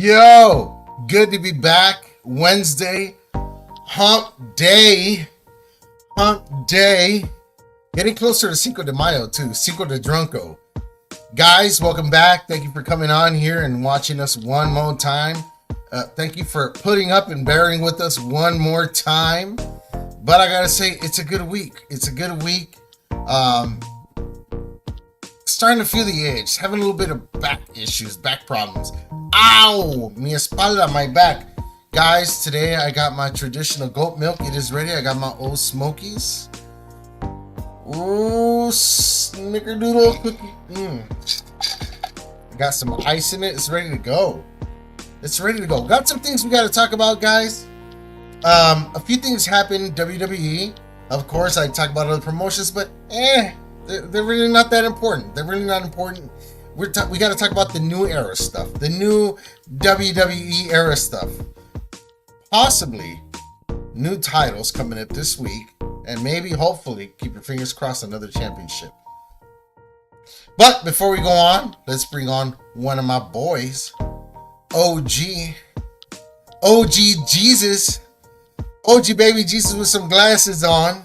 Yo, good to be back. Wednesday, hump day. Getting closer to Cinco de Mayo too, Cinco de Drunko. Guys, welcome back. Thank you for coming on here and watching us one more time. Thank you for putting up and bearing with us one more time. But I gotta say, it's a good week. Starting to feel the edge, having a little bit of back issues, back problems. Ow! Mi espalda, my back. Guys, today I got my traditional goat milk. It is ready. I got my old Smokies. Ooh, snickerdoodle cookie. I got some ice in it. It's ready to go. Got some things we got to talk about, guys. A few things happened. WWE. Of course, I talk about other promotions, but they're really not that important. We got to talk about the new era stuff, the new WWE era stuff. Possibly new titles coming up this week, and maybe, hopefully, keep your fingers crossed, another championship. But before we go on, let's bring on one of my boys, OG Jesus, OG Baby Jesus with some glasses on.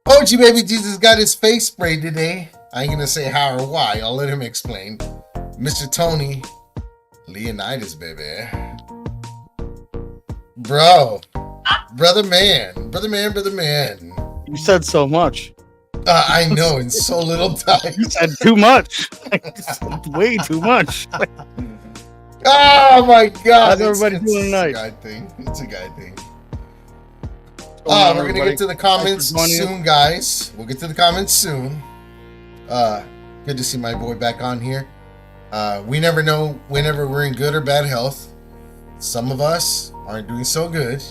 OG Baby Jesus got his face sprayed today. I ain't gonna say how or why. I'll let him explain. Mr. Tony Leonidas, baby. Brother man. You said so much. I know, in so little time. You said too much. Way too much. Oh my God! How's everybody doing tonight? It's a guy thing. We're gonna get to the comments soon, guys. We'll get to the comments soon. Good to see my boy back on here. We never know whenever we're in good or bad health. Some of us aren't doing so good.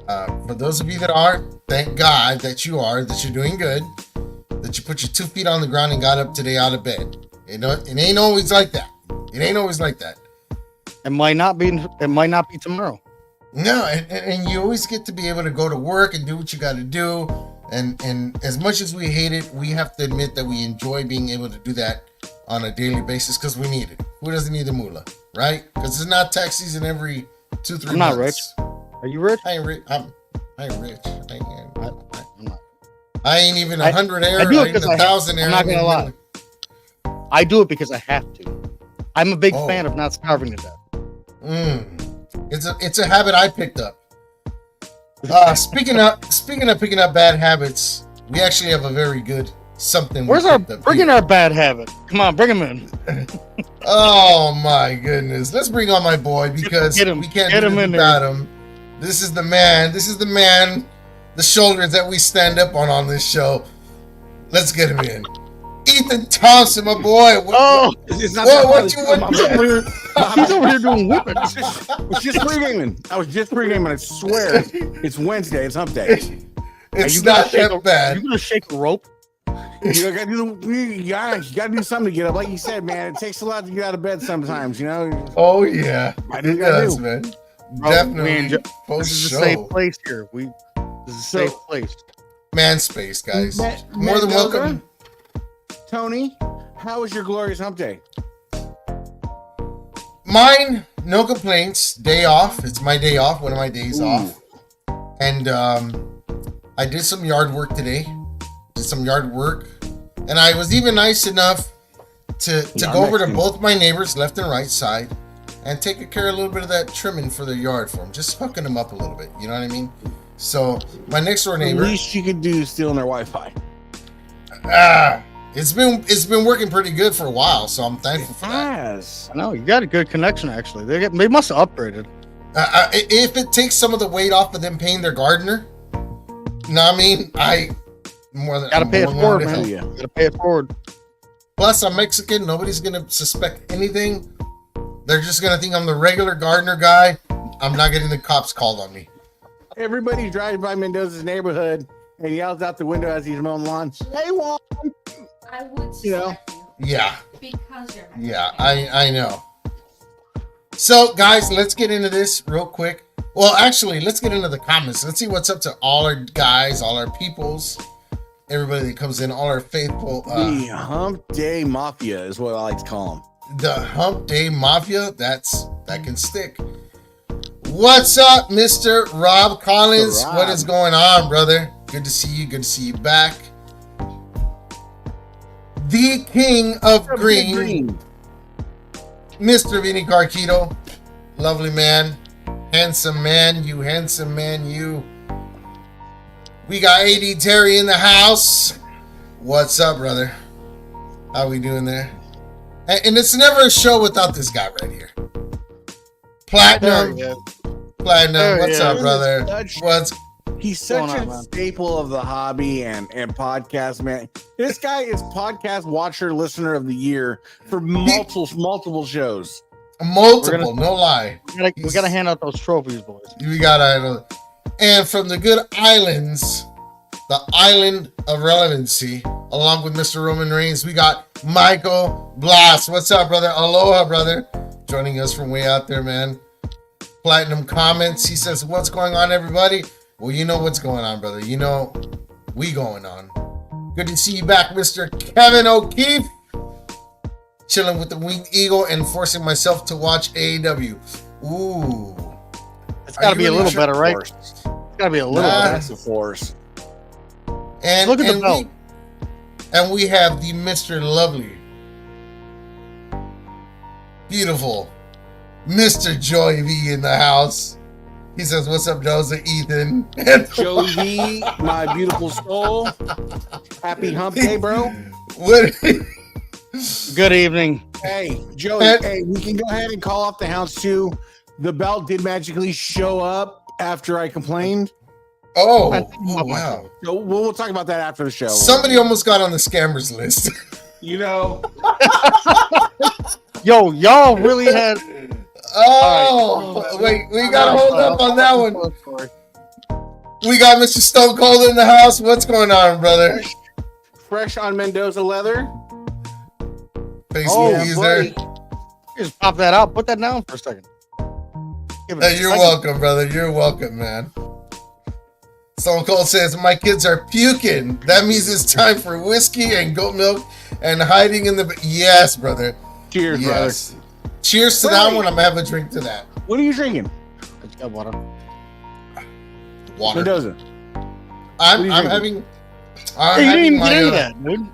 For those of you that are, thank God that you're doing good. That you put your 2 feet on the ground and got up today out of bed. It ain't always like that. It might not be tomorrow. No, and you always get to be able to go to work and do what you got to do. And as much as we hate it, we have to admit that we enjoy being able to do that on a daily basis because we need it. Who doesn't need the moolah, right? Because it's not tax season every 2-3 months. I'm not rich. Are you rich? I ain't rich. I'm rich. I ain't even 100 air. I ain't 1,000 air. I'm not gonna lie. I do it because I have to. I'm a big fan of not starving to death. It's a habit I picked up. Speaking of picking up bad habits, we actually have a very good something. Bring in our bad habit? Come on, bring him in. Oh my goodness! Let's bring on my boy because we can't do it without him. This is the man. The shoulders that we stand up on this show. Let's get him in. Ethan Thompson, my boy. He's over here doing whipping. I was just pre-gaming. I swear. It's Wednesday. It's hump day. It's not that bad. You gonna shake a rope? You gotta do something to get up. Like you said, man, it takes a lot to get out of bed sometimes, you know? Oh, yeah. It does, man. Definitely. This is a safe place here. This is a safe place. Man space, guys. More than welcome. Tony, how was your glorious hump day? Mine, no complaints. Day off. It's my day off. One of my days off. And I did some yard work today. And I was even nice enough to go over to both my neighbors, left and right side, and taking care of a little bit of that trimming for their yard for them, just hooking them up a little bit. You know what I mean? So my next door neighbor. The least you could do is stealing their Wi-Fi. It's been working pretty good for a while, so I'm thankful for that. Yes. I know you got a good connection. Actually, they must have upgraded. If it takes some of the weight off of them paying their gardener, you know what I mean? Gotta pay it forward, man. Yeah. Gotta pay it forward. Plus, I'm Mexican. Nobody's gonna suspect anything. They're just gonna think I'm the regular gardener guy. I'm not getting the cops called on me. Everybody drives by Mendoza's neighborhood and yells out the window as he's mowing lawn. Hey, Juan. I would You know? suspect Yeah, you because you're Mexican. yeah, I know. So, guys, let's get into this real quick. Well, actually, let's get into the comments. Let's see what's up to all our guys, all our peoples, everybody that comes in, all our faithful. The Hump Day Mafia is what I like to call them. The Hump Day Mafia. That can stick. What's up, Mr. Rob Collins? Rob. What is going on, brother? Good to see you. Good to see you back. The King of Green, Mr. Vinny Carquito. Lovely man. Handsome man, you handsome man, you. We got AD Terry in the house. What's up, brother? How we doing there? And it's never a show without this guy right here. Platinum. Platinum, what's up, brother? He's such What's going a on, man? staple of the hobby and podcast, man. This guy is podcast watcher, listener of the year for multiple shows. Multiple, no lie. We gotta hand out those trophies, boys. We gotta. And from the good islands, the island of relevancy, along with Mr. Roman Reigns, we got Michael Blas. What's up, brother? Aloha, brother. Joining us from way out there, man. Platinum comments. He says, "What's going on, everybody?" Well, you know what's going on, brother. You know we going on. Good to see you back, Mr. Kevin O'Keefe. Chilling with the Winged Eagle and forcing myself to watch AEW. Ooh. It's gotta be a little better, right? Force. It's gotta be a little Nah. better. That's a force. And Look at the belt. We have the Mr. Lovely, beautiful Mr. Joy V in the house. He says, "What's up, Doza, Ethan?" Joey, my beautiful soul. Happy Hump Day, bro. What? Good evening. Hey, Joey, hey, we can go ahead and call off the house too. The belt did magically show up after I complained. Oh, wow. So we'll talk about that after the show. Somebody almost got on the scammers list. You know, Yo, y'all really had. Oh, wait, we gotta hold up on that one. We got Mr. Stone Cold in the house. What's going on, brother? fresh on Mendoza leather. Facebook Oh, user. Just pop that out. Put that down for a second. Give it a You're second. welcome, brother. You're welcome, man. Stone Cold says, "My kids are puking. That means it's time for whiskey and goat milk and hiding in the..." Yes, brother. Cheers, Yes. Cheers to that one. I'm gonna have a drink to that. brother. What are you drinking? I just got water. Water. Mendoza. I'm What are you having. I'm Hey, you didn't having even my. get into that, dude.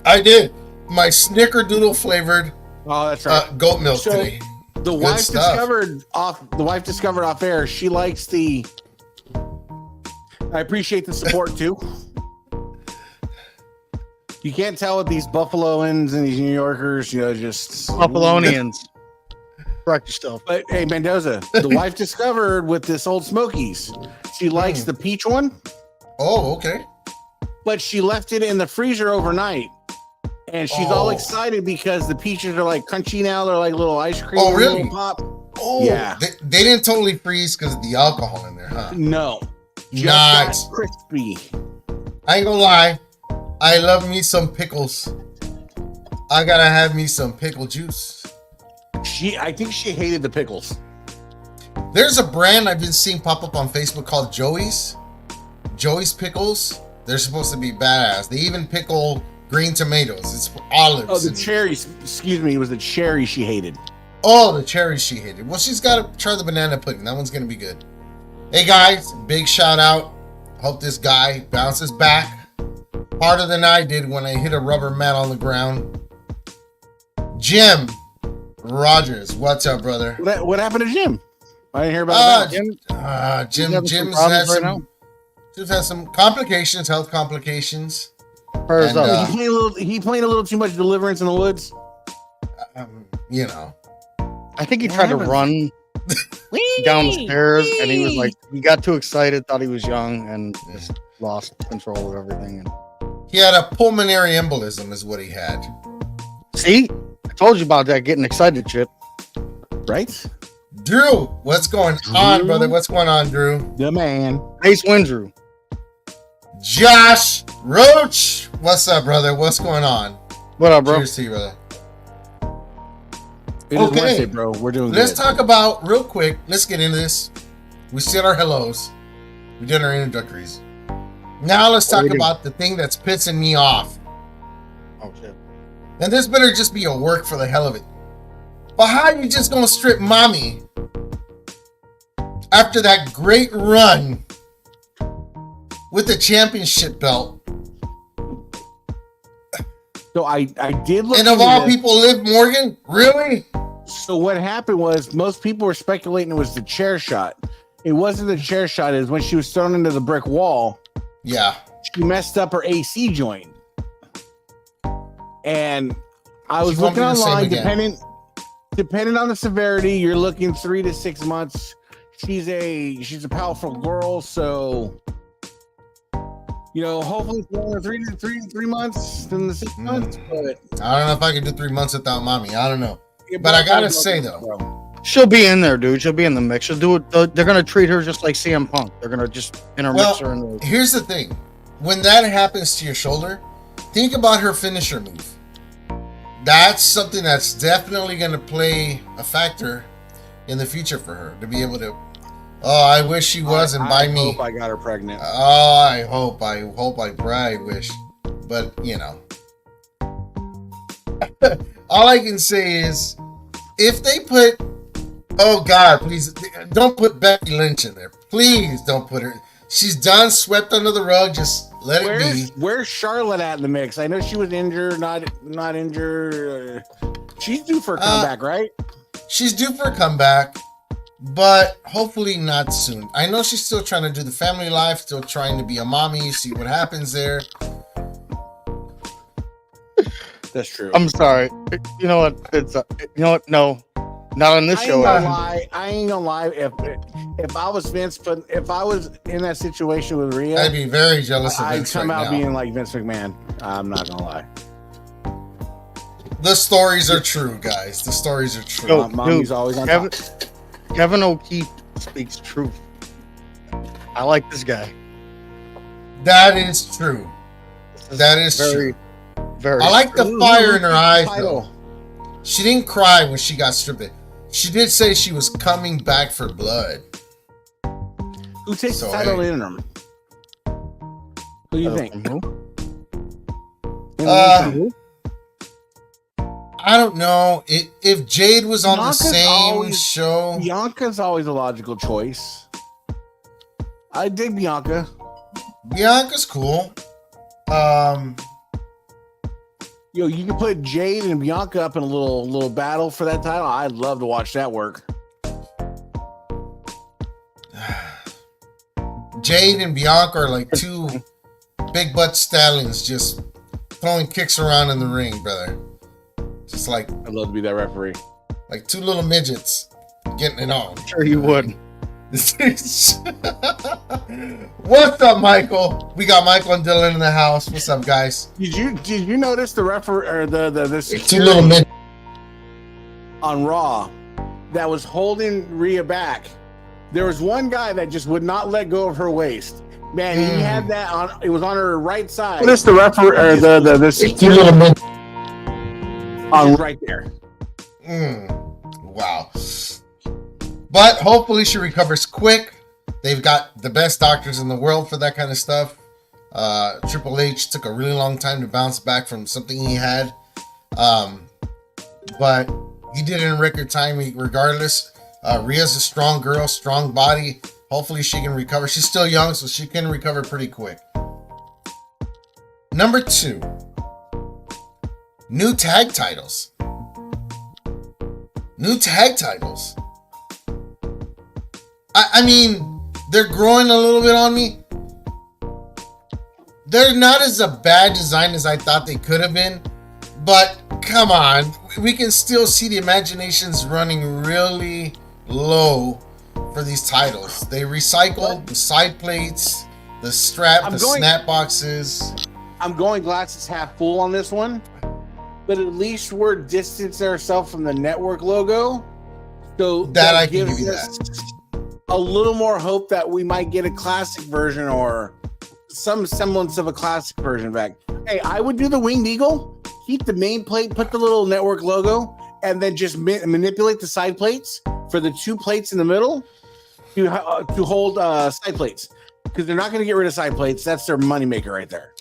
I did my Snickerdoodle flavored Oh, that's right. goat milk So- today. The wife stuff. discovered off air. She likes the. I appreciate the support too. You can't tell with these Buffaloans and these New Yorkers, just Buffalonians. Correct yourself. But hey, Mendoza, the wife discovered with this Old Smokies. She likes the peach one, Oh, okay. but she left it in the freezer overnight. And she's all Oh. excited because the peaches are like crunchy now. They're like little ice cream. Oh, really? little Pop. Oh, Yeah. They didn't totally freeze because of the alcohol in there, huh? No. Just Nice. got crispy. I ain't gonna lie. I love me some pickles. I gotta have me some pickle juice. I think she hated the pickles. There's a brand I've been seeing pop up on Facebook called Joey's. Joey's Pickles. They're supposed to be badass. They even pickle green tomatoes. It's olives. Oh, the and- cherries. Excuse me. It was the cherry she hated. Oh, the cherries she hated. Well, she's got to try the banana pudding. That one's going to be good. Hey, guys. Big shout out. Hope this guy bounces back harder than I did when I hit a rubber mat on the ground. Jim. Rogers, what's up, brother? What happened to Jim? I didn't hear about that. Jim's had some complications, health complications. Prayers up. He played a little too much Deliverance in the Woods. You know, I think he tried to run downstairs, and he got too excited, thought he was young, and just lost control of everything. And he had a pulmonary embolism, is what he had. see, I told you about that. Getting excited, Chip. Right? Drew, what's going on, brother? What's going on, Drew? The man. Ace Windrew. Josh Roach, what's up, brother? What's going on? What up, bro? Cheers to you, brother. It is Wednesday, bro. We're doing Let's good. talk about, real quick, let's get into this. We said our hellos. We did our introductories. Now let's talk about the thing that's pissing me off. Oh, shit. And this better just be a work for the hell of it. But how you just gonna strip Mami after that great run with the championship belt? So I did look. And of all people, Liv Morgan? Really? So what happened was most people were speculating it was the chair shot. It wasn't the chair shot. It was when she was thrown into the brick wall. Yeah. She messed up her AC joint. And I was looking online, depending on the severity, you're looking 3 to 6 months. She's a powerful girl, so hopefully it's more than 3 months than the 6 months. But I don't know if I can do 3 months without Mami. I don't know. But I gotta say though, she'll be in there, dude. She'll be in the mix. She'll do it. They're gonna treat her just like CM Punk. They're gonna just intermix her. Here's the thing: when that happens to your shoulder, think about her finisher move. That's something that's definitely gonna play a factor in the future for her to be able to. Oh, I wish she wasn't by me. I hope I got her pregnant. Oh, I hope I wish, but all I can say is, if they put, oh God, please don't put Becky Lynch in there. Please don't put her. She's done, swept under the rug. Just let it be. Where's Charlotte at in the mix? I know she was injured, not injured. She's due for a comeback, right? She's due for a comeback, but hopefully not soon. I know she's still trying to do the family life, still trying to be a mommy, see what happens there. That's true. I'm sorry. You know what? It's no, not on this show. I ain't gonna lie. If I was Vince, but if I was in that situation with Rhea, I'd be very jealous of I'd Vince come out now. being like Vince McMahon. I'm not gonna lie. The stories are true, guys. The stories are true. Yo, Mommy's always on top. Kevin O'Keefe speaks truth. I like this guy. That is true. That is true. Very. I like the fire in her eyes, title. though. She didn't cry when she got stripped. She did say she was coming back for blood. Who takes the title in them? Who do you think? I don't know. If Jade was on the same show, Bianca's always a logical choice. I dig Bianca. Bianca's cool. You can put Jade and Bianca up in a little battle for that title. I'd love to watch that work. Jade and Bianca are like two big butt stallions just throwing kicks around in the ring, brother. Just like I'd love to be that referee. Like two little midgets getting it on. Sure you would. What's up, Michael? We got Michael and Dylan in the house. What's up, guys? Did you notice the referee or the two little midgets on Raw that was holding Rhea back? There was one guy that just would not let go of her waist. Man, he had that on. It was on her right side. Notice the referee or the two little midgets on right there. Wow. But hopefully she recovers quick. They've got the best doctors in the world for that kind of stuff. Triple H took a really long time to bounce back from something he had. But he did it in record time regardless. Rhea's a strong girl, strong body. Hopefully she can recover. She's still young, so she can recover pretty quick. Number 2. New tag titles. New tag titles. I mean, they're growing a little bit on me. They're not as a bad design as I thought they could have been, but come on, we can still see the imaginations running really low for these titles. They recycled the side plates, the strap, snap boxes. I'm going glasses half full on this one, but at least we're distancing ourselves from the network logo, so that I can give you that. A little more hope that we might get a classic version or some semblance of a classic version back. Hey, I would do the winged eagle, keep the main plate, put the little network logo, and then just manipulate the side plates for the 2 plates in the middle to hold side plates, because they're not going to get rid of side plates. That's their moneymaker right there.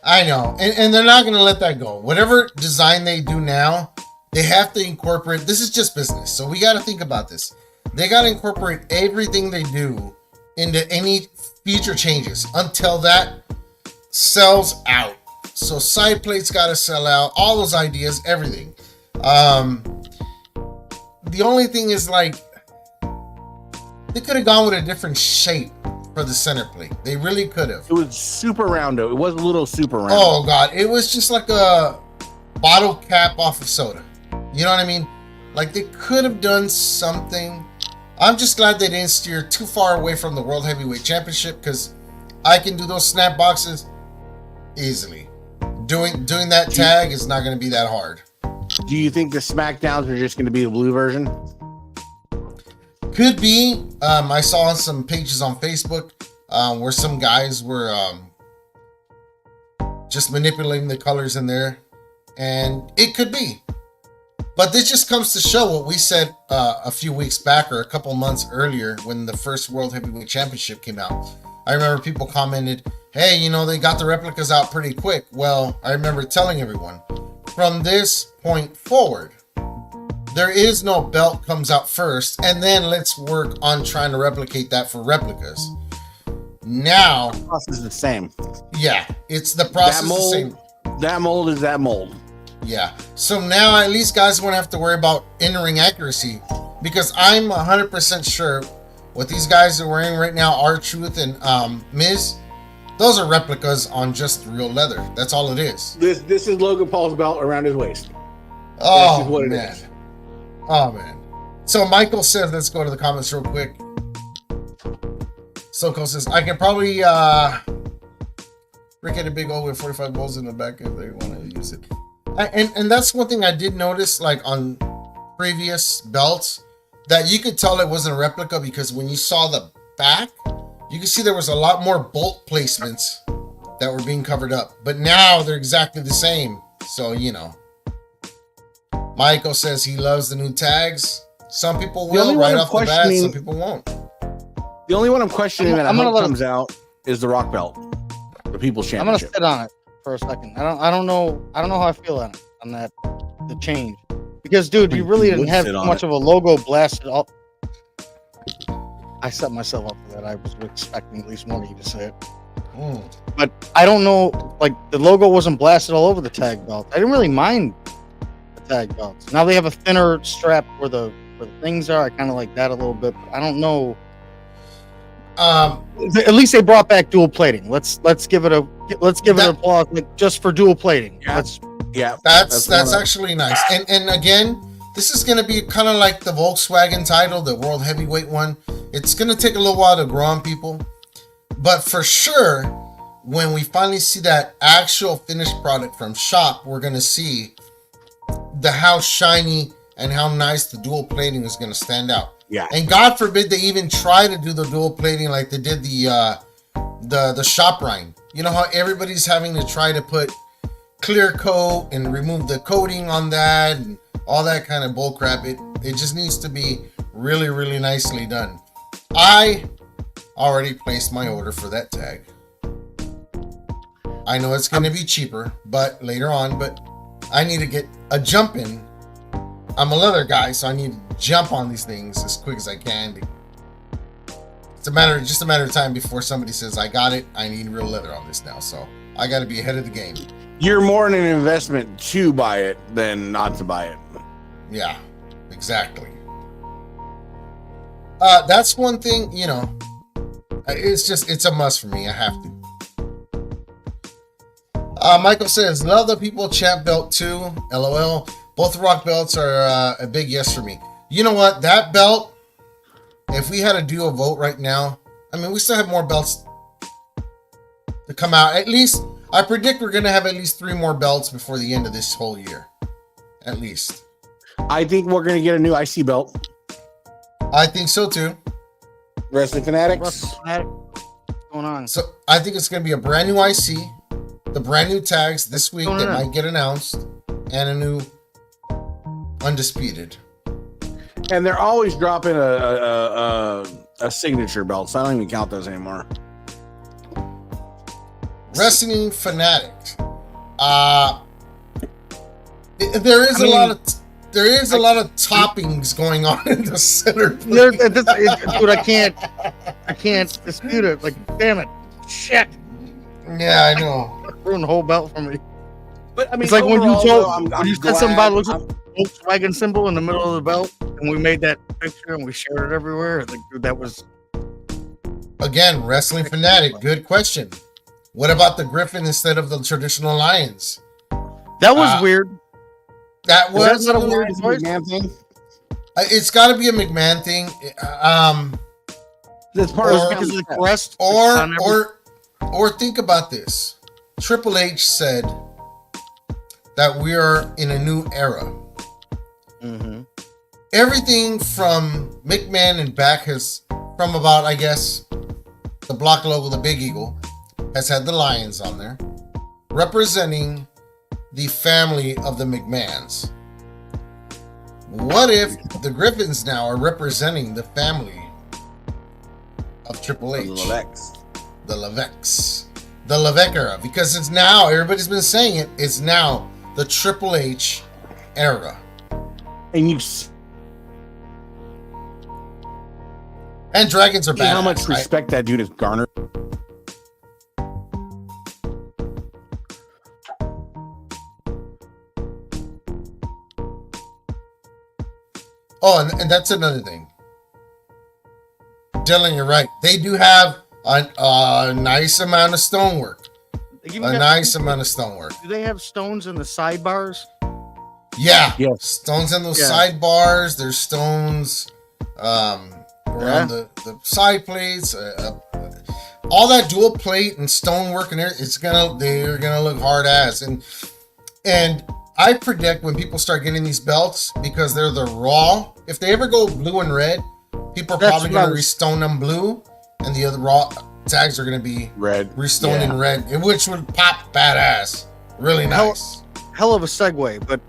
I know, and they're not going to let that go. Whatever design they do now, they have to incorporate. This is just business, so we got to think about this. They got to incorporate everything they do into any future changes until that sells out. So side plates got to sell out, all those ideas, everything. The only thing is, like, they could have gone with a different shape for the center plate. They really could have. It was super round though. It was a little super round. Oh God, it was just like a bottle cap off of soda. You know what I mean? Like, they could have done something. I'm just glad they didn't steer too far away from the World Heavyweight Championship, because I can do those snap boxes easily. Doing that tag is not going to be that hard. Do you think the SmackDowns are just going to be the blue version? Could be. I saw on some pages on Facebook where some guys were just manipulating the colors in there, and it could be. But this just comes to show what we said a few weeks back, or a couple months earlier, when the first World Heavyweight Championship came out. I remember people commented, hey, you know, they got the replicas out pretty quick. Well, I remember telling everyone, from this point forward, there is no belt comes out first, and then let's work on trying to replicate that for replicas. Now, the process is the same. Yeah, it's the process the same. That mold is that mold. Yeah. So now at least guys won't have to worry about in-ring accuracy, because I'm 100% sure what these guys are wearing right now, R-Truth and Miz, those are replicas on just real leather. That's all it is. This is Logan Paul's belt around his waist. Oh, what man. Oh, man. So Michael says, let's go to the comments real quick. Soko says, I can probably Rick had a big hole with 45 balls in the back if they want to use it. And that's one thing I did notice, like on previous belts, that you could tell it wasn't a replica, because when you saw the back, you could see there was a lot more bolt placements that were being covered up. But now they're exactly the same. So, you know. Michael says he loves the new tags. Some people will right off the bat, some people won't. The only one I'm questioning that I hope comes out is the Rock Belt, the People's Championship. I'm gonna sit on it for a second. I don't know how I feel on that the change, because dude, you really didn't have too much of a logo blasted up. I set myself up for that. I was expecting at least one of you to say it. But I don't know, like, the logo wasn't blasted all over the tag belt. I didn't really mind the tag belts. Now they have a thinner strap where the things are. I kind of like that a little bit, but I don't know. At least they brought back dual plating. Let's give it an applause, like, just for dual plating. Yeah, that's actually nice. And again, this is going to be kind of like the Volkswagen title, the World Heavyweight one. It's going to take a little while to grow on people, but for sure, when we finally see that actual finished product from shop, we're going to see how shiny and how nice the dual plating is going to stand out. Yeah. And God forbid they even try to do the dual plating like they did the shop rind. You know how everybody's having to try to put clear coat and remove the coating on that and all that kind of bull crap. It just needs to be really, really nicely done. I already placed my order for that tag. I know it's going to be cheaper, but later on, but I need to get a jump in. I'm a leather guy, so I need to jump on these things as quick as I can. It's just a matter of time before somebody says, I got it. I need real leather on this now. So I got to be ahead of the game. You're more in an investment to buy it than not to buy it. Yeah, Exactly. That's one thing, you know. It's a must for me. I have to. Michael says, love the people champ belt too. LOL. Both rock belts are a big yes for me. You know what? That belt, if we had to do a vote right now, I mean, we still have more belts to come out. At least, I predict we're going to have at least 3 more belts before the end of this whole year. At least. I think we're going to get a new IC belt. I think so too. Wrestling Fanatics. What's going on? So I think it's going to be a brand new IC, the brand new tags this week that might get announced, and a new Undisputed. And they're always dropping a signature belt, so I don't even count those anymore. Wrestling Fanatic. There is a lot of toppings going on in the center. Dude, I can't dispute it. Like, damn it, shit. Yeah, I know. Ruined the whole belt for me. But I mean, It's like when you told I'm you said something about it looks like a Volkswagen symbol in the middle of the belt, and we made that picture and we shared it everywhere. Like, dude, that was Again, Wrestling Fanatic. Good question. What about the Griffin instead of the traditional lions? that was weird. That was that a weird choice? McMahon thing. It's got to be a McMahon thing. That's part Or- of Because of the crest, Or think about this. Triple H said that we are in a new era. Mhm. Everything from McMahon and back has, from about, I guess, the block logo, the Big Eagle, has had the lions on there, representing the family of the McMahons. What if the Griffins now are representing the family of Triple H? The Levesque era, because it's now, everybody's been saying it, it's now the Triple H era. And dragons are See bad. how much respect that dude has garnered. Oh, and that's another thing. Dylan, you're right. They do have a nice amount of stonework. They A even got- nice amount of stonework. Do they have stones in the sidebars? Yeah. Yes. Stones in those Yeah. sidebars. There's stones around the side plates. All that dual plate and stonework in there, they're gonna look hard ass. And I predict when people start getting these belts, because they're the raw, if they ever go blue and red, people are That's probably what I gonna was- restone them blue, and the other raw tags are gonna be Red. restoned Yeah. in red, which would pop badass. Really nice. Hell of a segue, but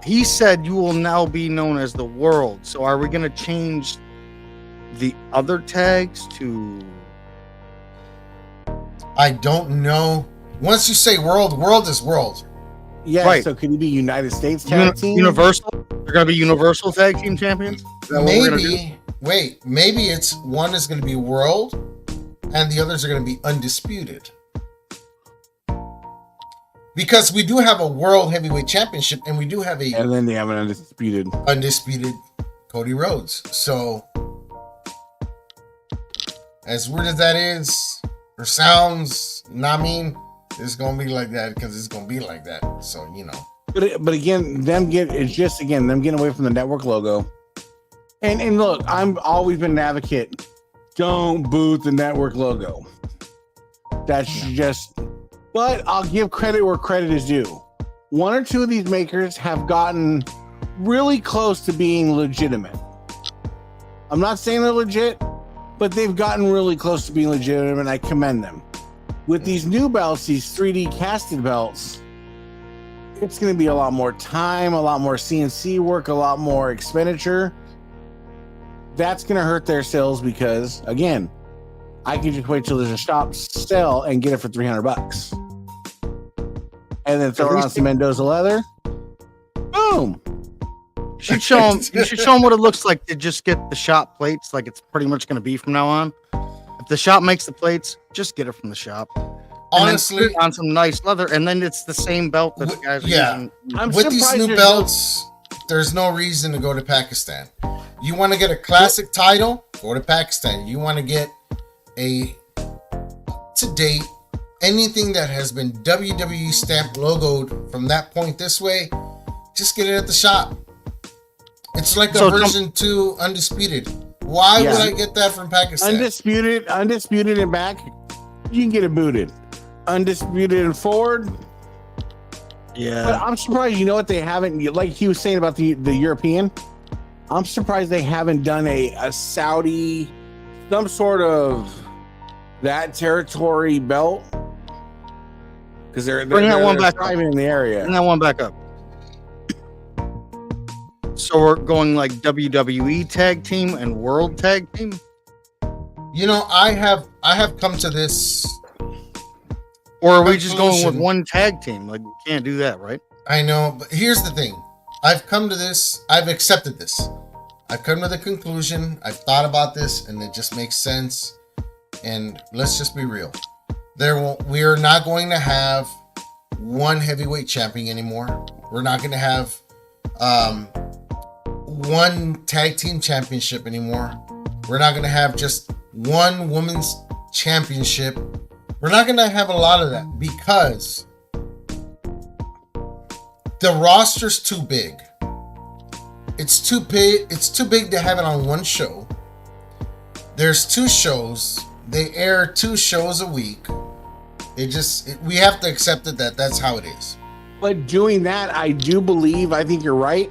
he said you will now be known as the world. So are we going to change the other tags to? I don't know. Once you say world is world. Yeah, Right. so could he be United States tag team? Universal? They're going to be Universal Tag Team Champions? Is that what we're gonna do? Maybe it's one is going to be world and the others are going to be undisputed. Because we do have a world heavyweight championship and we do have a And then they have an undisputed. Cody Rhodes. So as weird as that is or sounds, I mean, it's going to be like that because it's going to be like that. So, you know. But again, them getting away from the network logo. And look, I've always been an advocate. Don't boot the network logo. That's just. But I'll give credit where credit is due. One or two of these makers have gotten really close to being legitimate. I'm not saying they're legit, but they've gotten really close to being legitimate, and I commend them. With these new belts, these 3D casted belts, it's going to be a lot more time, a lot more CNC work, a lot more expenditure. That's going to hurt their sales because, again, I can just wait till there's a shop sale and get it for $300, and then throw it on some Mendoza leather. Boom! You should show them what it looks like to just get the shop plates, like it's pretty much going to be from now on. If the shop makes the plates, just get it from the shop. Honestly, put it on some nice leather, and then it's the same belt that the guys are using. I'm with these surprised new there's belts, there's no reason to go to Pakistan. You want to get a classic title? Go to Pakistan. You want to get a to date anything that has been WWE stamped logoed from that point this way, just get it at the shop. It's like a version 2 Undisputed. Why would I get that from Pakistan? Undisputed and back, you can get it booted. Undisputed and forward. Yeah. But I'm surprised, you know what, they haven't, like he was saying about the European, I'm surprised they haven't done a Saudi, some sort of that territory belt. Because they're bring that one back up in the area. Bring that one back up. So we're going like WWE tag team and world tag team. You know, I have come to this. Or are we just going with one tag team? Like, we can't do that, right? I know, but here's the thing. I've come to this. I've accepted this. I've come to the conclusion. I've thought about this, and it just makes sense. And let's just be real. We are not going to have one heavyweight champion anymore. We're not going to have one tag team championship anymore. We're not going to have just one women's championship. We're not going to have a lot of that because the roster's too big. It's too big. It's too big to have it on one show. There's 2 shows. They air 2 shows a week. We have to accept it that that's how it is. But doing that, I think you're right.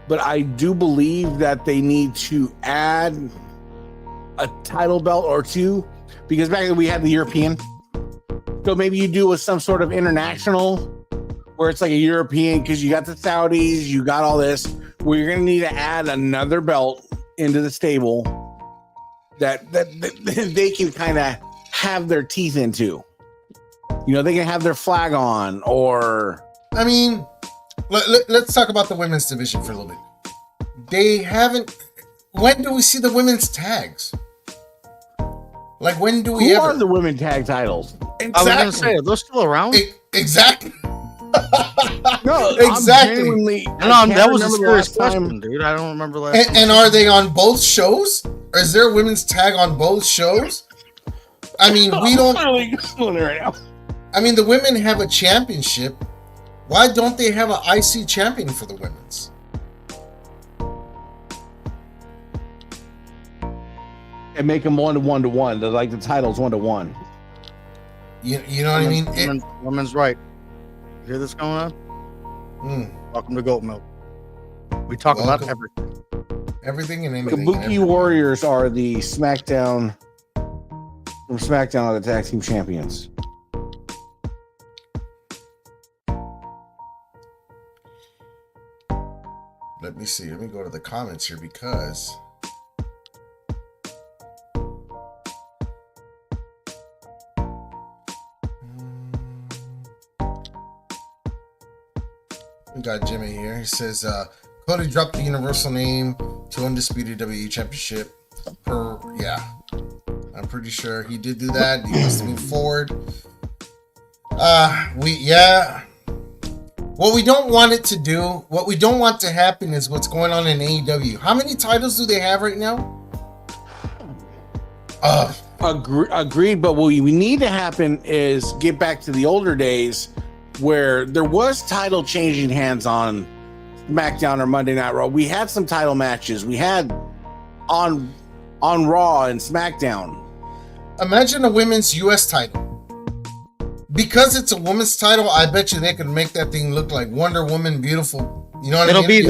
But I do believe that they need to add a title belt or 2, because back then we had the European. So maybe you do with some sort of international where it's like a European, because you got the Saudis, you got all this, where you're going to need to add another belt into the stable that they can kind of have their teeth into. You know, they can have their flag on, or... I mean, let's talk about the women's division for a little bit. They haven't... When do we see the women's tags? Like, when do we Who ever... are the women tag titles? Exactly. I was going to say, are those still around? Exactly. No, exactly. That was a serious question, dude. I don't remember last time. And are they on both shows? Or is there a women's tag on both shows? I mean, we don't... I mean, the women have a championship. Why don't they have an IC champion for the women's? And make them 1-to-1. They're like the titles 1-to-1. You know what I mean? Women's right. You hear this going on? Welcome to Goat Milk. We talk about everything. Everything and anything. Kabuki Warriors are the SmackDown. From SmackDown are the tag team champions. Let me see. Let me go to the comments here because... We got Jimmy here. He says, Cody dropped the universal name to Undisputed WWE Championship. I'm pretty sure he did do that. He wants to move forward. What we don't want it to do, what we don't want to happen is what's going on in AEW. How many titles do they have right now? Agreed, but what we need to happen is get back to the older days where there was title changing hands on SmackDown or Monday Night Raw. We had some title matches. We had on Raw and SmackDown. Imagine a women's US title. Because it's a women's title, I bet you they could make that thing look like Wonder Woman, beautiful. You know what I mean?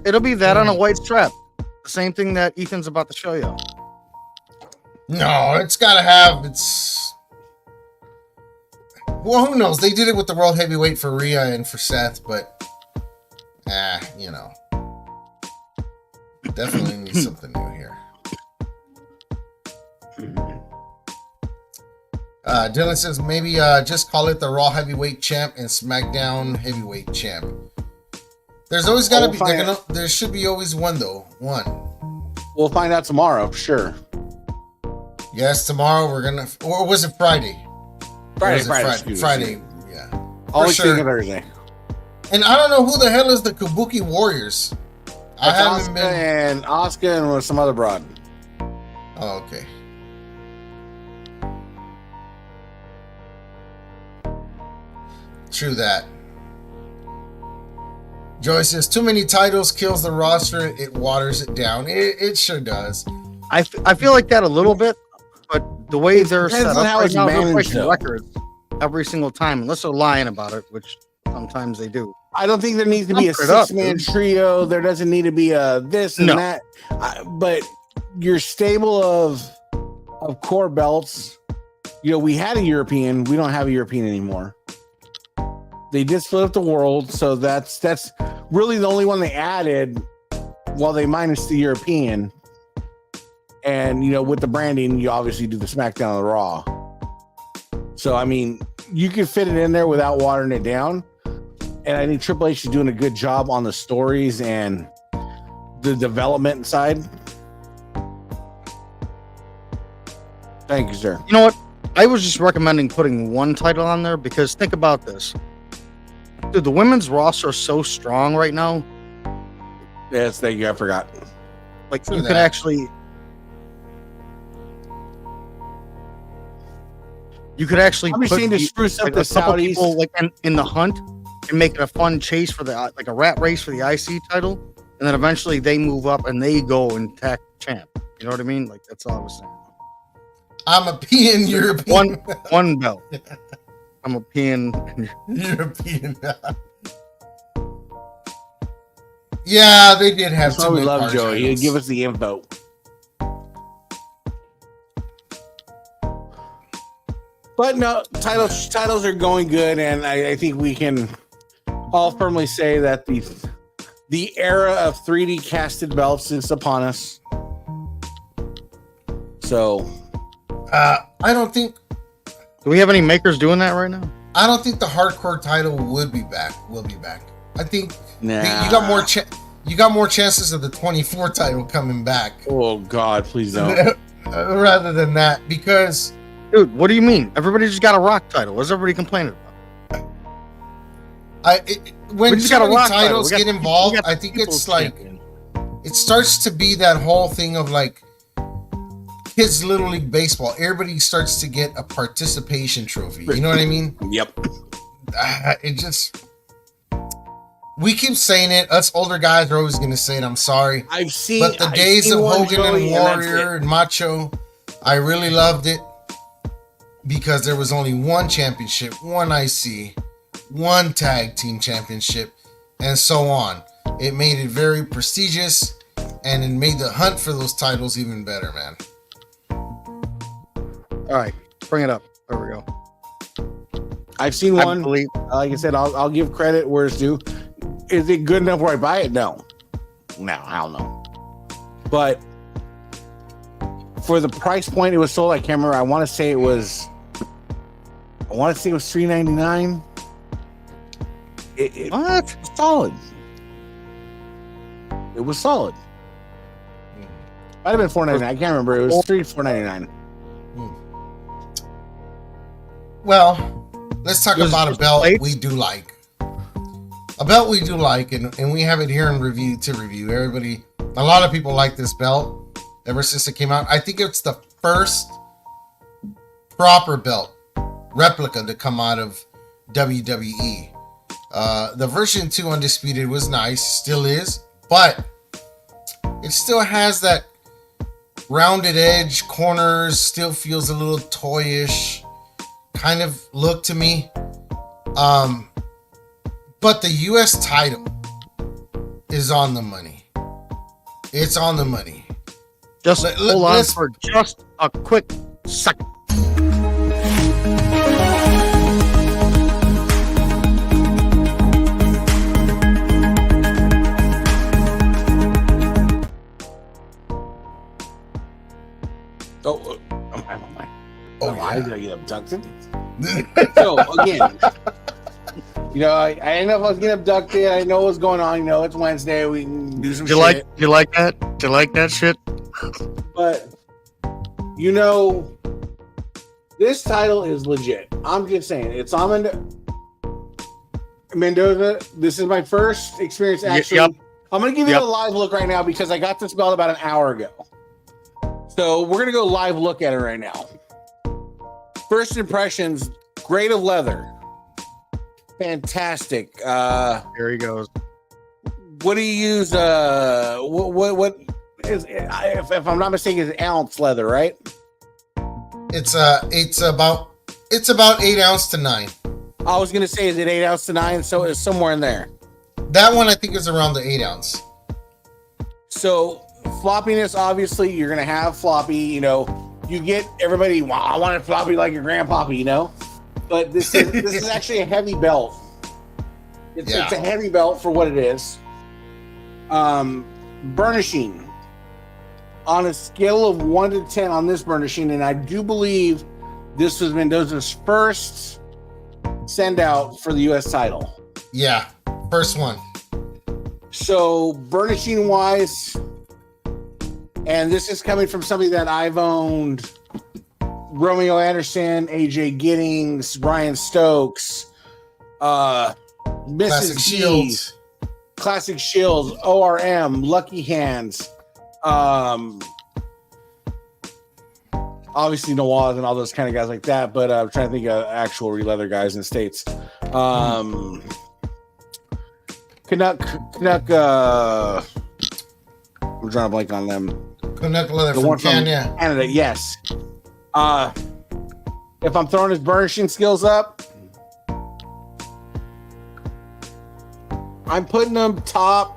It'll be that on a white strap. The same thing that Ethan's about to show you. No, it's got to have well, who knows? They did it with the World Heavyweight for Rhea and for Seth, but you know. Definitely need something new here. Dylan says maybe just call it the Raw Heavyweight Champ and SmackDown Heavyweight Champ. There's always got to be. There should be always one though. One. We'll find out tomorrow for sure. Yes, tomorrow we're gonna. Or was it Friday? Friday. Friday. Yeah. Always sure. Thursday. And I don't know who the hell is the Kabuki Warriors. I haven't been. And Oscar and some other broad. Oh, okay. True that. Joy says too many titles kills the roster. It waters it down. It sure does. I feel like that a little bit, but the way they're set up how right it's now, they're managed, breaking though. records every single time, unless they're lying about it, which sometimes they do. I don't think there needs to be a Pump it up, 6-man dude. trio. There doesn't need to be a this and No. that. But your stable of core belts, we had a European. We don't have a European anymore. They did split up the world, so that's really the only one they added. While they minus the European, and with the branding, you obviously do the SmackDown and the Raw. So I mean, you can fit it in there without watering it down. And I think Triple H is doing a good job on the stories and the development side. Thank you, sir. You know what? I was just recommending putting one title on there because think about this. Dude, the women's roster is so strong right now. Yes, thank you. I forgot. Like True you that. could actually I'm just saying to spruce up like the a couple Saudis. people like in the hunt and make it a fun chase for the like a rat race for the IC title, and then eventually they move up and they go and attack champ. You know what I mean? Like that's all I was saying. I'm a peeing European. One belt. I'm a peeing. European. Yeah, they did have That's why two we mid-card love Joey. He'll titles. give us the info. But no, titles are going good, and I think we can all firmly say that the era of 3D casted belts is upon us. So I don't think Do we have any makers doing that right now? I don't think the hardcore title will be back. I think nah. you got more you got more chances of the 24 title coming back Oh God, please don't. rather than that, because Dude, what do you mean? Everybody just got a rock title. What's everybody complaining about? when We just so got a many rock title. titles We got get the- involved, we got I the think people's it's like champion. it starts to be that whole thing of like kids Little League baseball. Everybody starts to get a participation trophy. You know what I mean? Yep. It just we keep saying it. Us older guys are always going to say it. I'm sorry, I've seen. but the I've days seen of one, Hogan Joey, and that's Warrior it. and Macho, I really loved it because there was only one championship, one IC, one tag team championship, and so on. It made it very prestigious, and it made the hunt for those titles even better, man. All right, bring it up. There we go. I've seen I one. believe Like I said, I'll give credit where it's due. Is it good enough where I buy it? No, I don't know. But for the price point it was sold, I can't remember. I want to say it was $3.99. It what? was solid. It was solid. Might have been $4.99. I can't remember. It was $4.99. Well, let's talk Was it about a just belt plates? we do like. A belt we do like, and we have it here in review. Everybody, a lot of people like this belt ever since it came out. I think it's the first proper belt replica to come out of WWE. The version 2 Undisputed was nice, still is, but it still has that rounded edge, corners, still feels a little toyish kind of look to me. But the US title is on the money. It's on the money. Just hold on let's- for just a quick second. Oh, Oh, I yeah. did I get abducted? So again, I didn't know if I was getting abducted. I know what's going on. It's Wednesday. We can do some Do you like that? Do you like that shit? But this title is legit. I'm just saying it's on the. Mendoza, this is my first experience actually. Yep. I'm going to give you a live look right now because I got this belt about an hour ago. So we're going to go live look at it right now. First impressions, grade of leather. Fantastic. There he goes. What do you use? What is, if I'm not mistaken, it's ounce leather, right? It's about 8 ounce to 9. I was going to say, is it 8 ounce to 9? So it's somewhere in there. That one I think is around the 8 ounce. So floppiness, obviously, you're gonna have floppy. You know, you get everybody. Wow, I want it floppy like your grandpappy. You know, but this is actually a heavy belt. It's a heavy belt for what it is. Burnishing on a scale of 1 to 10 on this burnishing, and I do believe this was Mendoza's first send out for the U.S. title. Yeah. First one. So burnishing wise, and this is coming from somebody that I've owned: Romeo Anderson, AJ Giddings, Ryan Stokes, Mrs. Shields, Classic Shields, ORM, Lucky Hands, obviously Nawaz and all those kind of guys like that. But I'm trying to think of actual leather guys in the States. Canuck, I'm drawing a blank on them. Canuck leather The from one from Canada. Canada, yes. If I'm throwing his burnishing skills up, I'm putting them top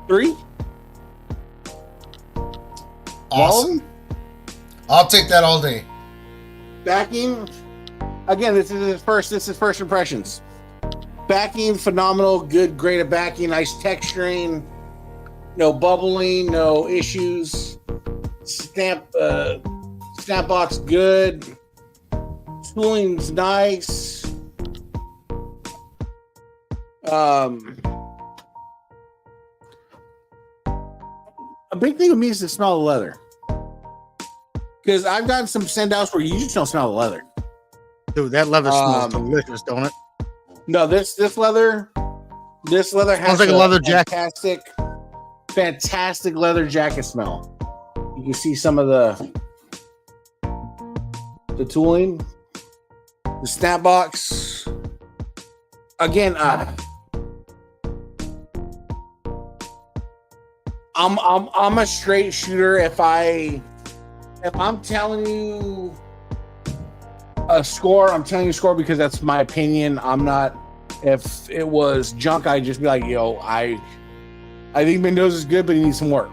3. Awesome. I'll take that all day. Backing, again, this is first impressions. Backing, phenomenal, good grade of backing, nice texturing, no bubbling, no issues. Snap box good. Tooling's nice. A big thing with me is the smell of leather. Because I've gotten some send outs where you just don't smell the leather. Dude, that leather smells delicious, don't it? No, this leather has smells like a leather jacket. Fantastic leather jacket smell. You can see some of the tooling, the snap box. Again, I'm a straight shooter. If I'm telling you a score, I'm telling you a score because that's my opinion. I'm not. If it was junk, I'd just be like, yo, I think Mendoza's good, but he needs some work.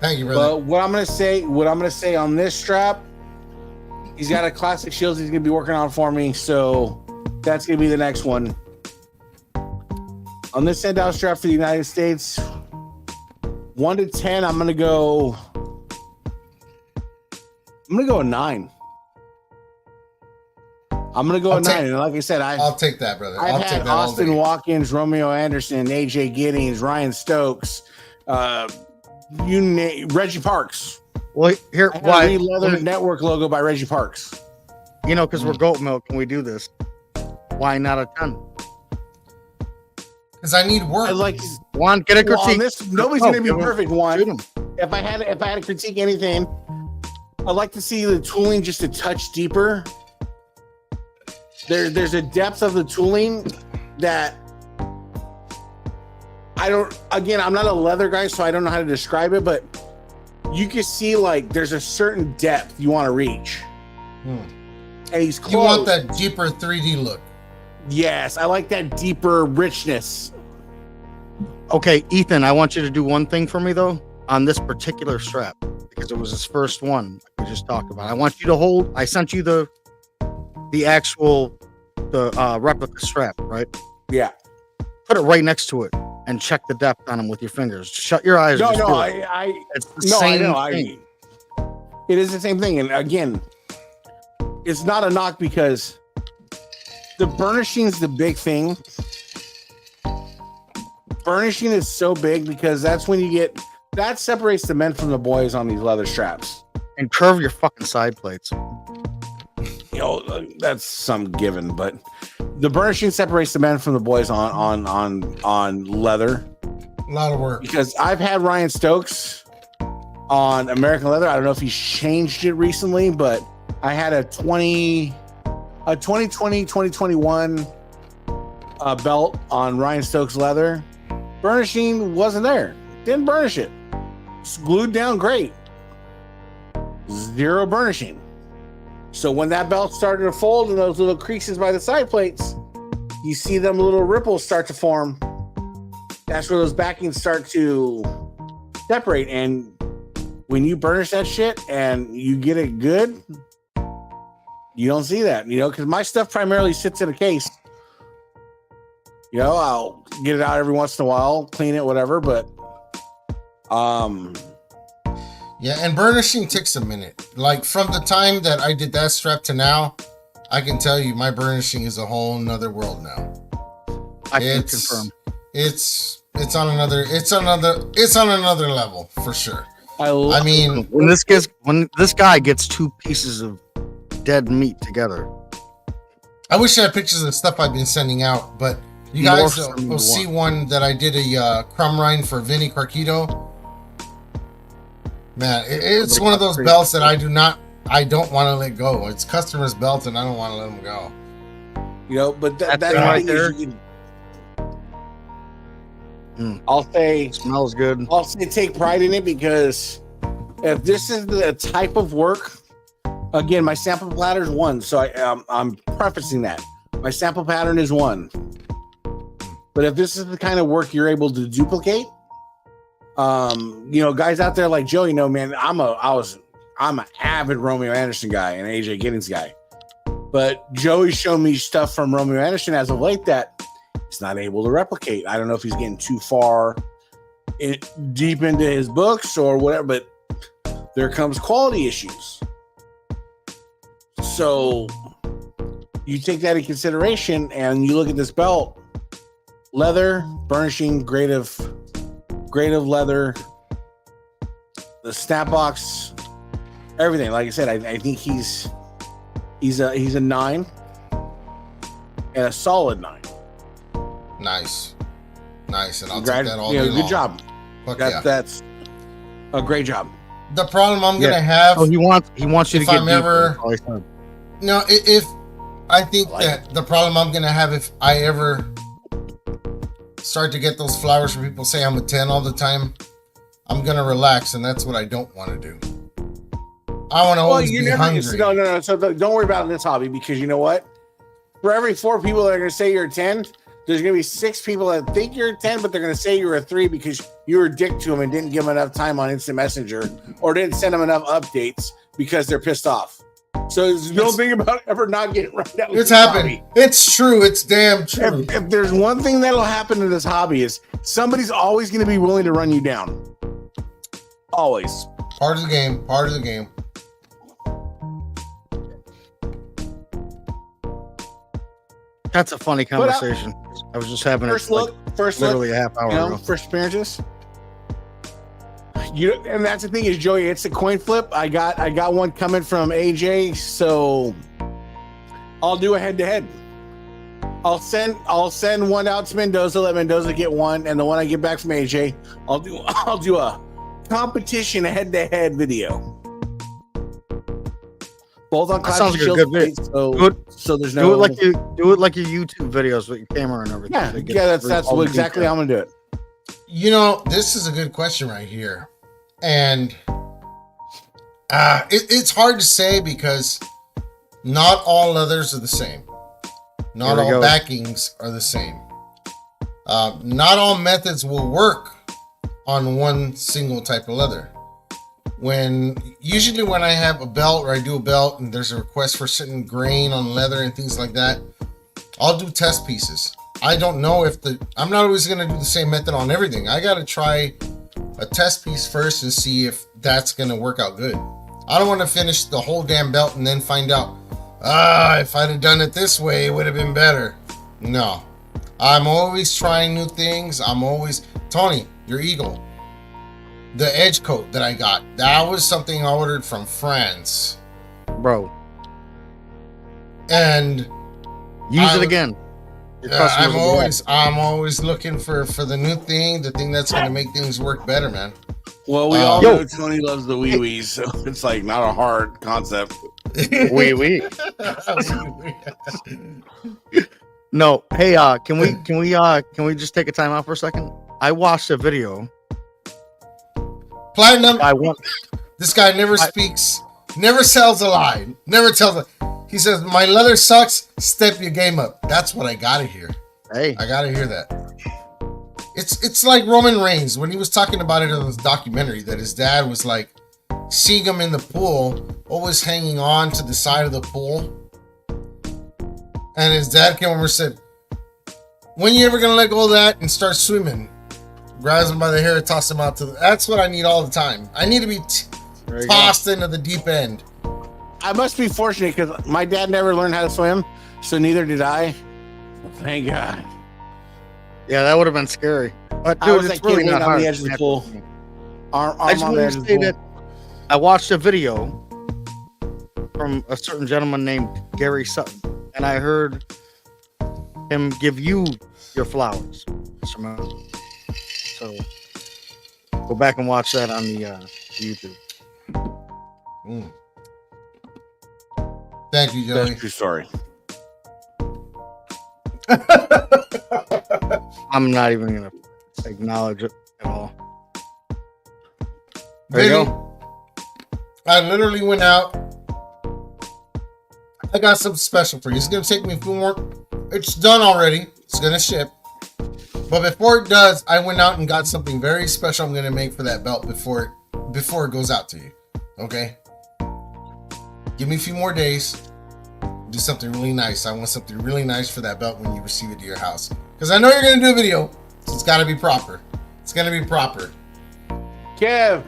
Thank you, brother. But what I'm gonna say on this strap, he's got a Classic Shields he's gonna be working on for me, so that's gonna be the next one. On this send out strap for the United States, 1 to 10, I'm gonna go a 9. I'm gonna go a 9, and like I said, I'll take that, brother. I've had Austin Watkins, Romeo Anderson, AJ Giddings, Ryan Stokes, Reggie Parks. Well, here, why leather network logo by Reggie Parks? You know, because we're goat milk and we do this. Why not a 10? Because I need work. Juan, get a critique. Nobody's gonna be perfect. Juan, if I had to critique anything, I'd like to see the tooling just a touch deeper. There's a depth of the tooling that I'm not a leather guy, so I don't know how to describe it, but you can see like there's a certain depth you want to reach. And he's close. You want that deeper 3D look. Yes, I like that deeper richness. Okay, Ethan, I want you to do one thing for me though on this particular strap because it was his first one like we just talked about. I want you to hold. I sent you the replica strap, right? Yeah. Put it right next to it and check the depth on them with your fingers. Shut your eyes. No, it's the same thing. It is the same thing. And again, it's not a knock because the burnishing's the big thing. Burnishing is so big because that's when that separates the men from the boys on these leather straps. And curve your fucking side plates. You know, that's some given, but The burnishing separates the men from the boys on leather. A lot of work. Because I've had Ryan Stokes on American leather. I don't know if he's changed it recently, but I had a 2020, 2021 belt on Ryan Stokes leather. Burnishing wasn't there. Didn't burnish it. It's glued down great. Zero burnishing. So when that belt started to fold and those little creases by the side plates, you see them little ripples start to form. That's where those backings start to separate. And when you burnish that shit and you get it good, you don't see that, because my stuff primarily sits in a case. I'll get it out every once in a while, clean it, whatever, but yeah, and burnishing takes a minute. Like from the time that I did that strap to now, I can tell you my burnishing is a whole nother world now. I can confirm. It's on another level for sure. I mean, when this guy gets two pieces of dead meat together. I wish I had pictures of the stuff I've been sending out, but you guys will see one that I did a crumb rind for Vinny Carquito. Man, it's one of those belts that I don't want to let go. It's customers' belts, and I don't want to let them go. But that right there. I'll say it smells good. I'll say take pride in it, because if this is the type of work, again, my sample pattern is 1, so I'm prefacing that my sample pattern is 1. But if this is the kind of work you're able to duplicate, guys out there like Joe, man, I'm an avid Romeo Anderson guy and AJ Giddings guy. But Joey's shown me stuff from Romeo Anderson as of late that he's not able to replicate. I don't know if he's getting too far deep into his books or whatever, but there comes quality issues. So you take that in consideration and you look at this belt, leather, burnishing, grade of leather, the snap box, everything. Like I said, I think he's a 9 and a solid 9. Nice, and I'll take that all day long. Good job. That's a great job. The problem I'm gonna have. Oh, he wants you to get. If I think that the problem I'm gonna have if I ever start to get those flowers where people say I'm a 10 all the time, I'm gonna relax, and that's what I don't want to do. I want to always be hungry. No. So don't worry about this hobby, because you know what? For every 4 people that are gonna say you're a 10, there's gonna be 6 people that think you're a 10, but they're gonna say you're a 3 because you were a dick to them and didn't give them enough time on Instant Messenger, or didn't send them enough updates because they're pissed off. So don't think about ever not getting right out. It's happened. It's true. It's damn true. If there's one thing that'll happen in this hobby is somebody's always going to be willing to run you down. Always. Part of the game. Part of the game. That's a funny conversation. I was just having first look, literally a half hour ago. First appearances. And that's the thing is, Joey, it's a coin flip. I got one coming from AJ, so I'll do a head-to-head. I'll send one out to Mendoza, let Mendoza get one, and the one I get back from AJ, I'll do a competition head-to-head video. Both on Classic Shield. Good video. So there's no do it like your YouTube videos with your camera and everything. Yeah, that's exactly how I'm gonna do it. This is a good question right here, and it's hard to say because not all leathers are the same. Not all backings are the same. Not all methods will work on one single type of leather. Usually when I have a belt or I do a belt and there's a request for certain grain on leather and things like that, I'll do test pieces. I don't know I'm not always going to do the same method on everything. I got to try a test piece first and see if that's going to work out good. I don't want to finish the whole damn belt and then find out, if I'd have done it this way, it would have been better. No, I'm always trying new things. Tony, your Eagle, the edge coat that I got, that was something I ordered from France. Bro. And use it again. Your customers will be happy. I'm always looking for the new thing, the thing that's gonna make things work better, man. Well, we all know Tony loves the wee wees, so it's like not a hard concept. Wee wee. No, hey, can we just take a time out for a second? I watched a video. Platinum. This guy never speaks, never sells a lie, never tells a. He says my leather sucks. Step your game up. That's what I gotta hear. Hey, I gotta hear that. It's like Roman Reigns when he was talking about it in this documentary that his dad was like seeing him in the pool, always hanging on to the side of the pool, and his dad came over and said, "When you ever gonna let go of that and start swimming?" Grabs him by the hair and toss him out to the. That's what I need all the time. I need to be tossed into the deep end. I must be fortunate because my dad never learned how to swim, so neither did I. Thank God. yeah, that would have been scary. But I dude, was it's that really kid not waiting on hard. the edge of the pool. I just want to say that I watched a video from a certain gentleman named Gary Sutton, and I heard him give you your flowers, Mr. Mami. So go back and watch that on the YouTube. Mm. Thank you, Joey. That's true story. I'm not even gonna acknowledge it at all. There Vinny, you go. I literally went out. I got something special for you. It's gonna take me a few more. It's done already. It's gonna ship. But before it does, I went out and got something very special. I'm gonna make for that belt before it goes out to you. Okay. Give me a few more days. Do something really nice. I want something really nice for that belt when you receive it to your house. Because I know you're gonna do a video, so it's gotta be proper. It's gonna be proper. Kev,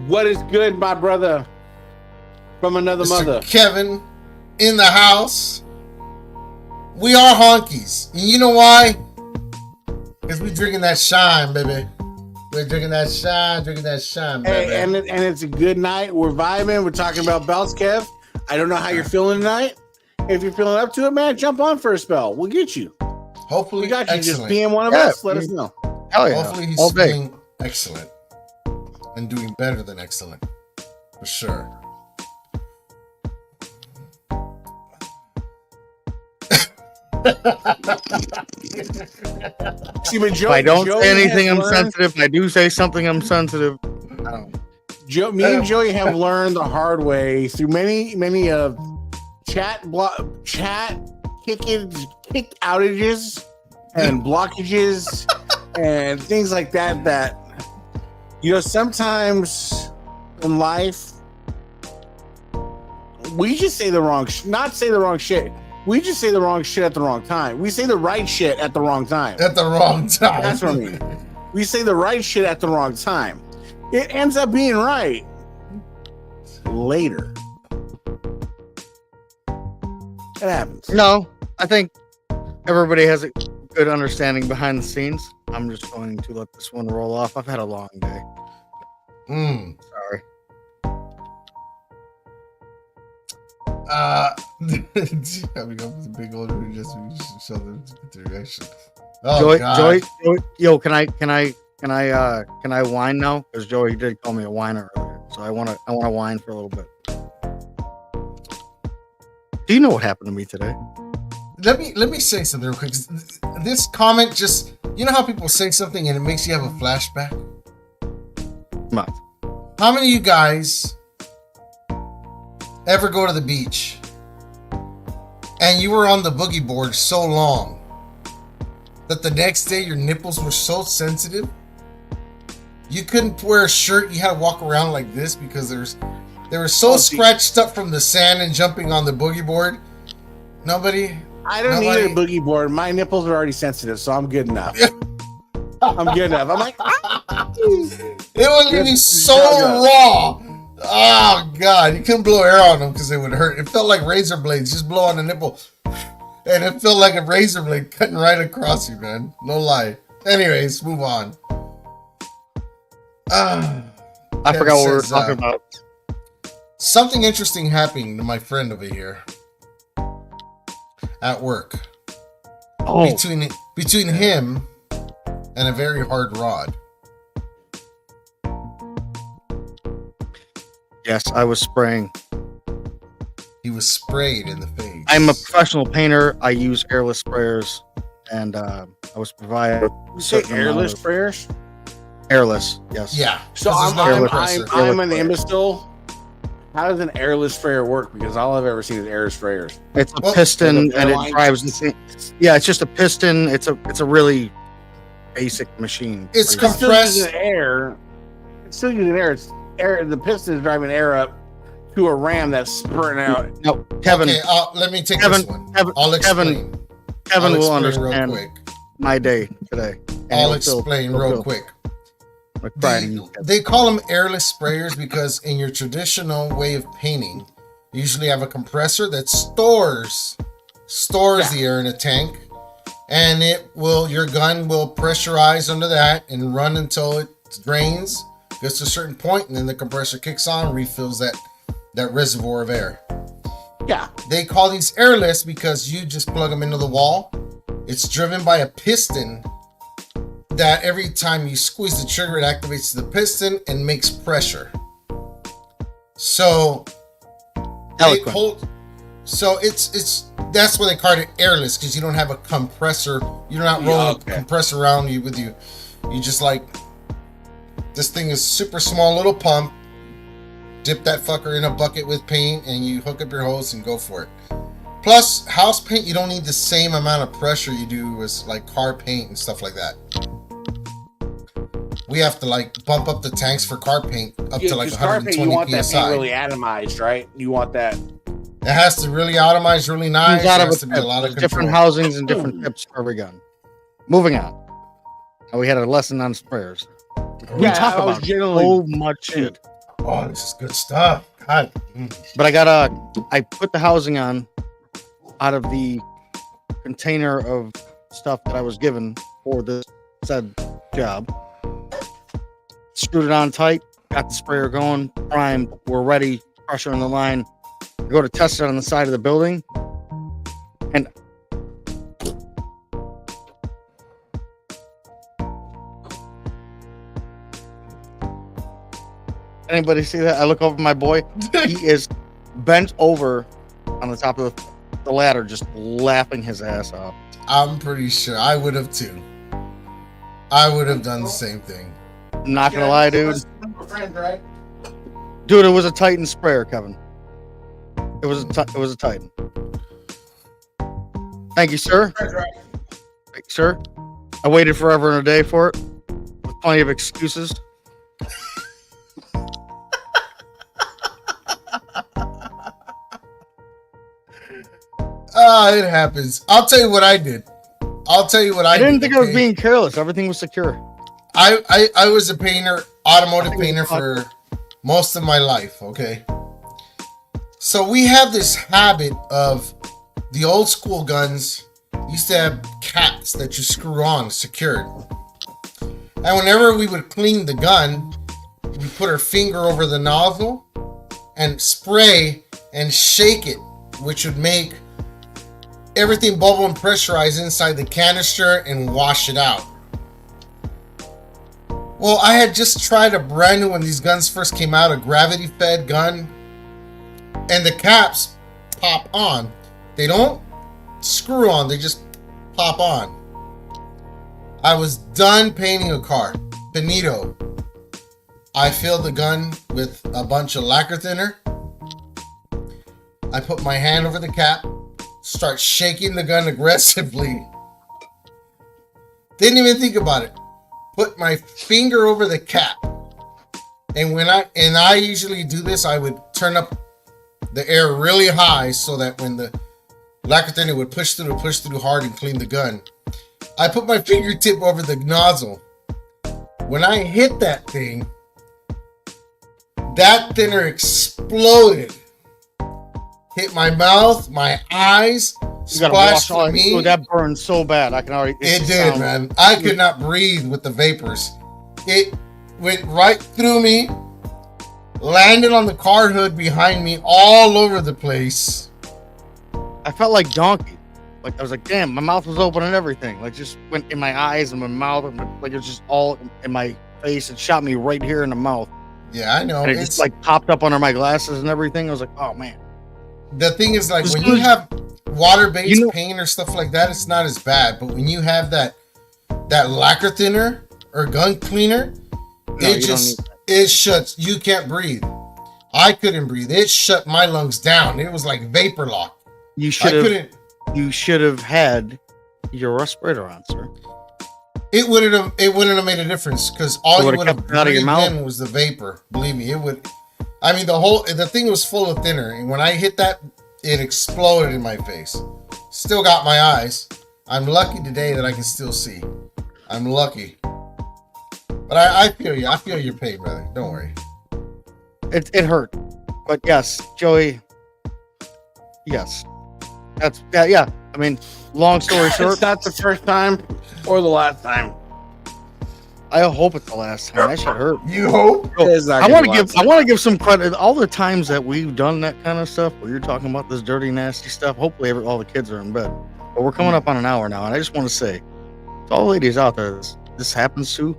what is good, my brother? From another Mr. mother. Kevin in the house. We are honkies. And you know why? Because we're drinking that shine, baby. We're drinking that shine, baby. Hey, and it's a good night. We're vibing. We're talking about belts, Kev. I don't know how you're feeling tonight. If you're feeling up to it, man, jump on for a spell. We'll get you. Hopefully, We got you. excellent. Just PM one of us. Let us know. Hell yeah. Hopefully he's All day. feeling excellent and doing better than excellent. For sure. See, but If I don't say anything, I'm sensitive. If I do say something, I'm sensitive. I don't know. Me and Joey have learned the hard way through many chat kick outages and blockages and things like that. That sometimes in life we just say the wrong, not say the wrong shit. We just say the wrong shit at the wrong time. We say the right shit at the wrong time. At the wrong time. That's what I mean. We say the right shit at the wrong time. It ends up being right later. It happens. No, I think everybody has a good understanding behind the scenes. I'm just going to let this one roll off. I've had a long day. Sorry. Coming up with a big old just show them the reaction. Oh, Joey, yo, can I whine now? Because Joey did call me a whiner earlier, so I want to whine for a little bit. Do you know what happened to me today? Let me say something real quick. This comment just, you know how people say something and it makes you have a flashback? Come on. How many of you guys ever go to the beach and you were on the boogie board so long that the next day your nipples were so sensitive you couldn't wear a shirt, you had to walk around like this because they were so scratched up from the sand and jumping on the boogie board? I don't need a boogie board. My nipples are already sensitive, so I'm good enough. I'm good enough. I'm like, it was really so raw. Oh God, you couldn't blow air on them because it would hurt. It felt like razor blades. Just blow on the nipple, and it felt like a razor blade cutting right across you, man. No lie. Anyways, move on. I forgot what we were talking about. Something interesting happening to my friend over here at work. between him and a very hard rod. Yes, I was spraying. He was sprayed in the face. I'm a professional painter. I use airless sprayers, and I was provided. You say airless sprayers? Airless, yes. Yeah. So 'cause there's no compressor. I'm an imbecile. How does an airless sprayer work? Because all I've ever seen is air sprayers. It's a piston, and it drives the thing. Yeah, it's just a piston. It's a really basic machine. It's Still compressed. using air. It's still using air. It's air. The piston is driving air up to a ram that's spurting out. No, Kevin. Okay, let me take Kevin, this one. Kevin, I'll explain. Kevin I'll will explain real understand quick. my day today. And I'll he'll feel- explain he'll real feel quick. like pride in you, Kevin. They call them airless sprayers because in your traditional way of painting, you usually have a compressor that stores the air in a tank, and your gun will pressurize under that and run until it drains, gets to a certain point, and then the compressor kicks on, refills that reservoir of air. Yeah. They call these airless because you just plug them into the wall. It's driven by a piston that every time you squeeze the trigger, it activates the piston and makes pressure. So it's that's why they call it airless, because you don't have a compressor. You're not rolling a compressor around you with you. You just like, this thing is super small little pump. Dip that fucker in a bucket with paint and you hook up your hose and go for it. Plus, house paint, you don't need the same amount of pressure you do as like car paint and stuff like that. We have to like bump up the tanks for car paint up to like 120 you want that PSI. paint really atomized, right? You want that. It has to really atomize really nice. There has to be a lot of different control. housings and different tips for every gun. Moving on. Now we had a lesson on sprayers. We talk about so much shit. Oh, this is good stuff. God. But I put the housing on out of the container of stuff that I was given for this said job. Screwed it on tight, got the sprayer going, primed, we're ready, pressure on the line. I go to test it on the side of the building, and anybody see that? I look over my boy. He is bent over on the top of the ladder, just laughing his ass off. I'm pretty sure I would have too. I would have done the same thing. I'm not gonna lie, dude. Dude, it was a Titan sprayer, Kevin. It was a Titan. Thank you, sir. Thank you, sir. I waited forever and a day for it, with plenty of excuses. It happens. I'll tell you what I did. I didn't think I was being careless. Everything was secure. I was a painter, automotive painter for most of my life, okay? So we have this habit of the old school guns used to have caps that you screw on, secured. And whenever we would clean the gun, we put our finger over the nozzle and spray and shake it, which would make everything bubble and pressurize inside the canister and wash it out. Well, I had just tried a brand new, when these guns first came out, a gravity fed gun, and the caps pop on. They don't screw on, they just pop on. I was done painting a car, finito. I filled the gun with a bunch of lacquer thinner. I put my hand over the cap, start shaking the gun aggressively. Didn't even think about it. Put my finger over the cap. And I usually do this, I would turn up the air really high so that when the lacquer thinner would push through hard and clean the gun. I put my fingertip over the nozzle. When I hit that thing, that thinner exploded. Hit my mouth, my eyes, splashed me. Dude, that burned so bad. I can already. It did, man. I could not breathe with the vapors. It went right through me, landed on the car hood behind me, all over the place. I felt like Donkey. Like I was like, damn, my mouth was open and everything. Like just went in my eyes and my mouth, and like it was just all in my face. It shot me right here in the mouth. Yeah, I know. And it just like popped up under my glasses and everything. I was like, oh man. The thing is, like when you have water-based paint or stuff like that, it's not as bad. But when you have that lacquer thinner or gun cleaner, it shuts. You can't breathe. I couldn't breathe. It shut my lungs down. It was like vapor lock. You should have had your respirator on, sir. It wouldn't have made a difference because all you would have out of your mouth was the vapor. Believe me, it would. I mean, the thing was full of thinner, and when I hit that, it exploded in my face. Still got my eyes. I'm lucky today that I can still see. I'm lucky. But I feel you. I feel your pain, brother. Don't worry. It hurt, but yes, Joey. Yes, yeah. I mean, long story short, it's not the first time or the last time. I hope it's the last time. That shit hurt. You hope? I want to give some credit. All the times that we've done that kind of stuff, where you're talking about this dirty, nasty stuff. Hopefully, all the kids are in bed. But we're coming up on an hour now, and I just want to say, to all the ladies out there, this happens to.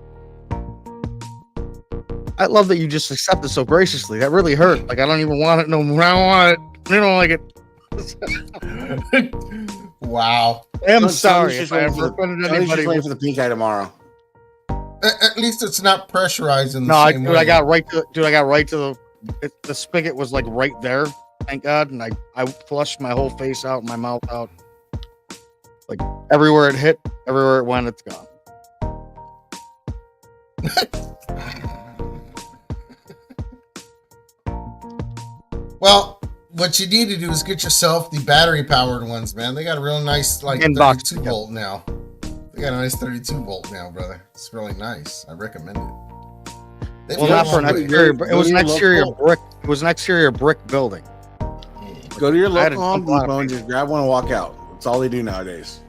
I love that you just accept it so graciously. That really hurt. Like I don't even want it no more. I don't want it. I don't like it. Wow. I'm sorry if I ever offended anybody. Waiting for the pink eye tomorrow. At least it's not pressurized in the same way. I got right to the spigot was like right there. Thank God, and I flushed my whole face out, my mouth out, like everywhere it hit, everywhere it went, it's gone. Well, what you need to do is get yourself the battery powered ones, man. They got a real nice 32 volt now. They got a nice 32 volt now, brother. It's really nice. I recommend it. Well, not for an exterior. It was an exterior brick. It was an exterior brick building. Go to your local Home Depot and just grab one and walk out. That's all they do nowadays.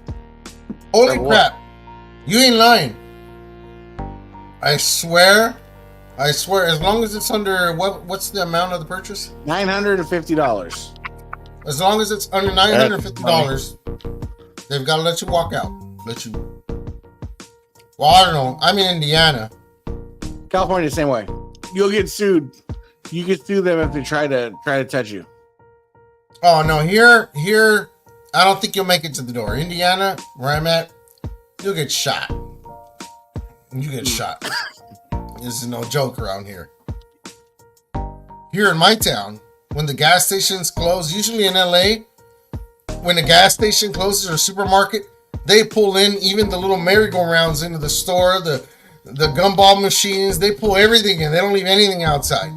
Holy crap! You ain't lying. I swear. As long as it's under what's the amount of the purchase? $950. As long as it's under $950, they've got to let you walk out. Well, I don't know. I'm in Indiana. California, the same way. You'll get sued. You can sue them if they try to touch you. Oh no, here, I don't think you'll make it to the door. Indiana, where I'm at, you'll get shot. You get shot. This is no joke around here. Here in my town, when the gas stations close, usually in LA, when a gas station closes or a supermarket, they pull in even the little merry-go-rounds into the store, the gumball machines, they pull everything in. They don't leave anything outside.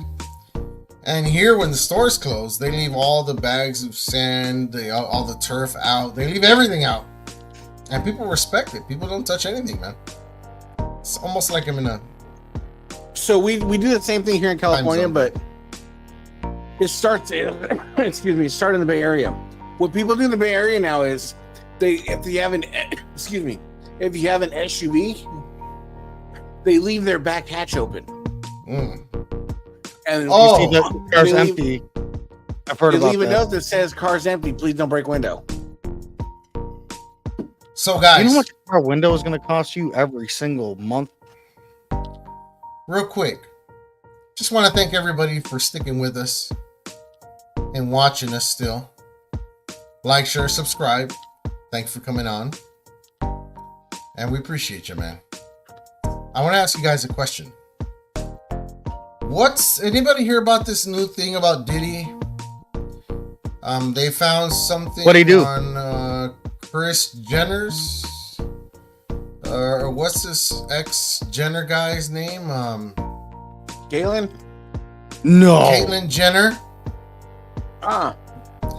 And here, when the stores close, they leave all the bags of sand, all the turf out. They leave everything out. And people respect it. People don't touch anything, man. It's almost like I'm in a... So we do the same thing here in California, but it starts in the Bay Area. What people do in the Bay Area now is if you have an SUV, they leave their back hatch open. And you see the car's empty. I've heard about that. They leave a note that says car's empty, please don't break window. So guys, you know how much a car window is going to cost you every single month? Real quick, just want to thank everybody for sticking with us and watching us still. Like, share, subscribe. Thanks for coming on. And we appreciate you, man. I want to ask you guys a question. Anybody hear about this new thing about Diddy? They found something on Kris Jenner's or what's this ex-Jenner guy's name? Caitlyn? No. Caitlyn Jenner.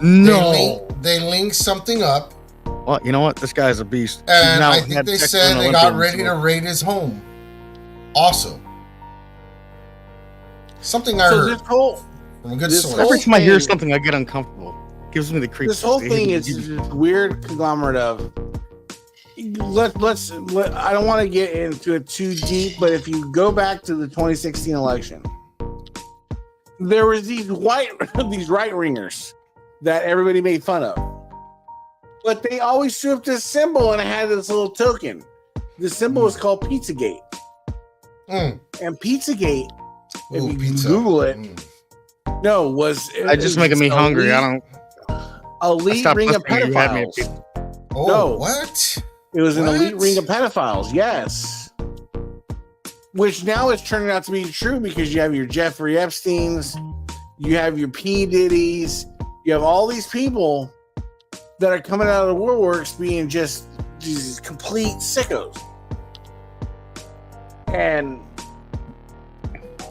No. They linked something up. Well, you know what? This guy's a beast. And I think they said they got ready to raid his home. Also. Something I heard from a good source. Every time I hear something, I get uncomfortable. It gives me the creeps. This whole thing is this weird conglomerate of... I don't want to get into it too deep, but if you go back to the 2016 election, there was these right ringers that everybody made fun of. But they always threw up this symbol and it had this little token. The symbol was called Pizzagate. And Pizzagate, if you Google it, just making me hungry. I don't. Elite ring of pedophiles. What? It was an elite ring of pedophiles. Yes. Which now is turning out to be true because you have your Jeffrey Epsteins, you have your P. Diddy's, you have all these people that are coming out of the woodworks being just these complete sickos. And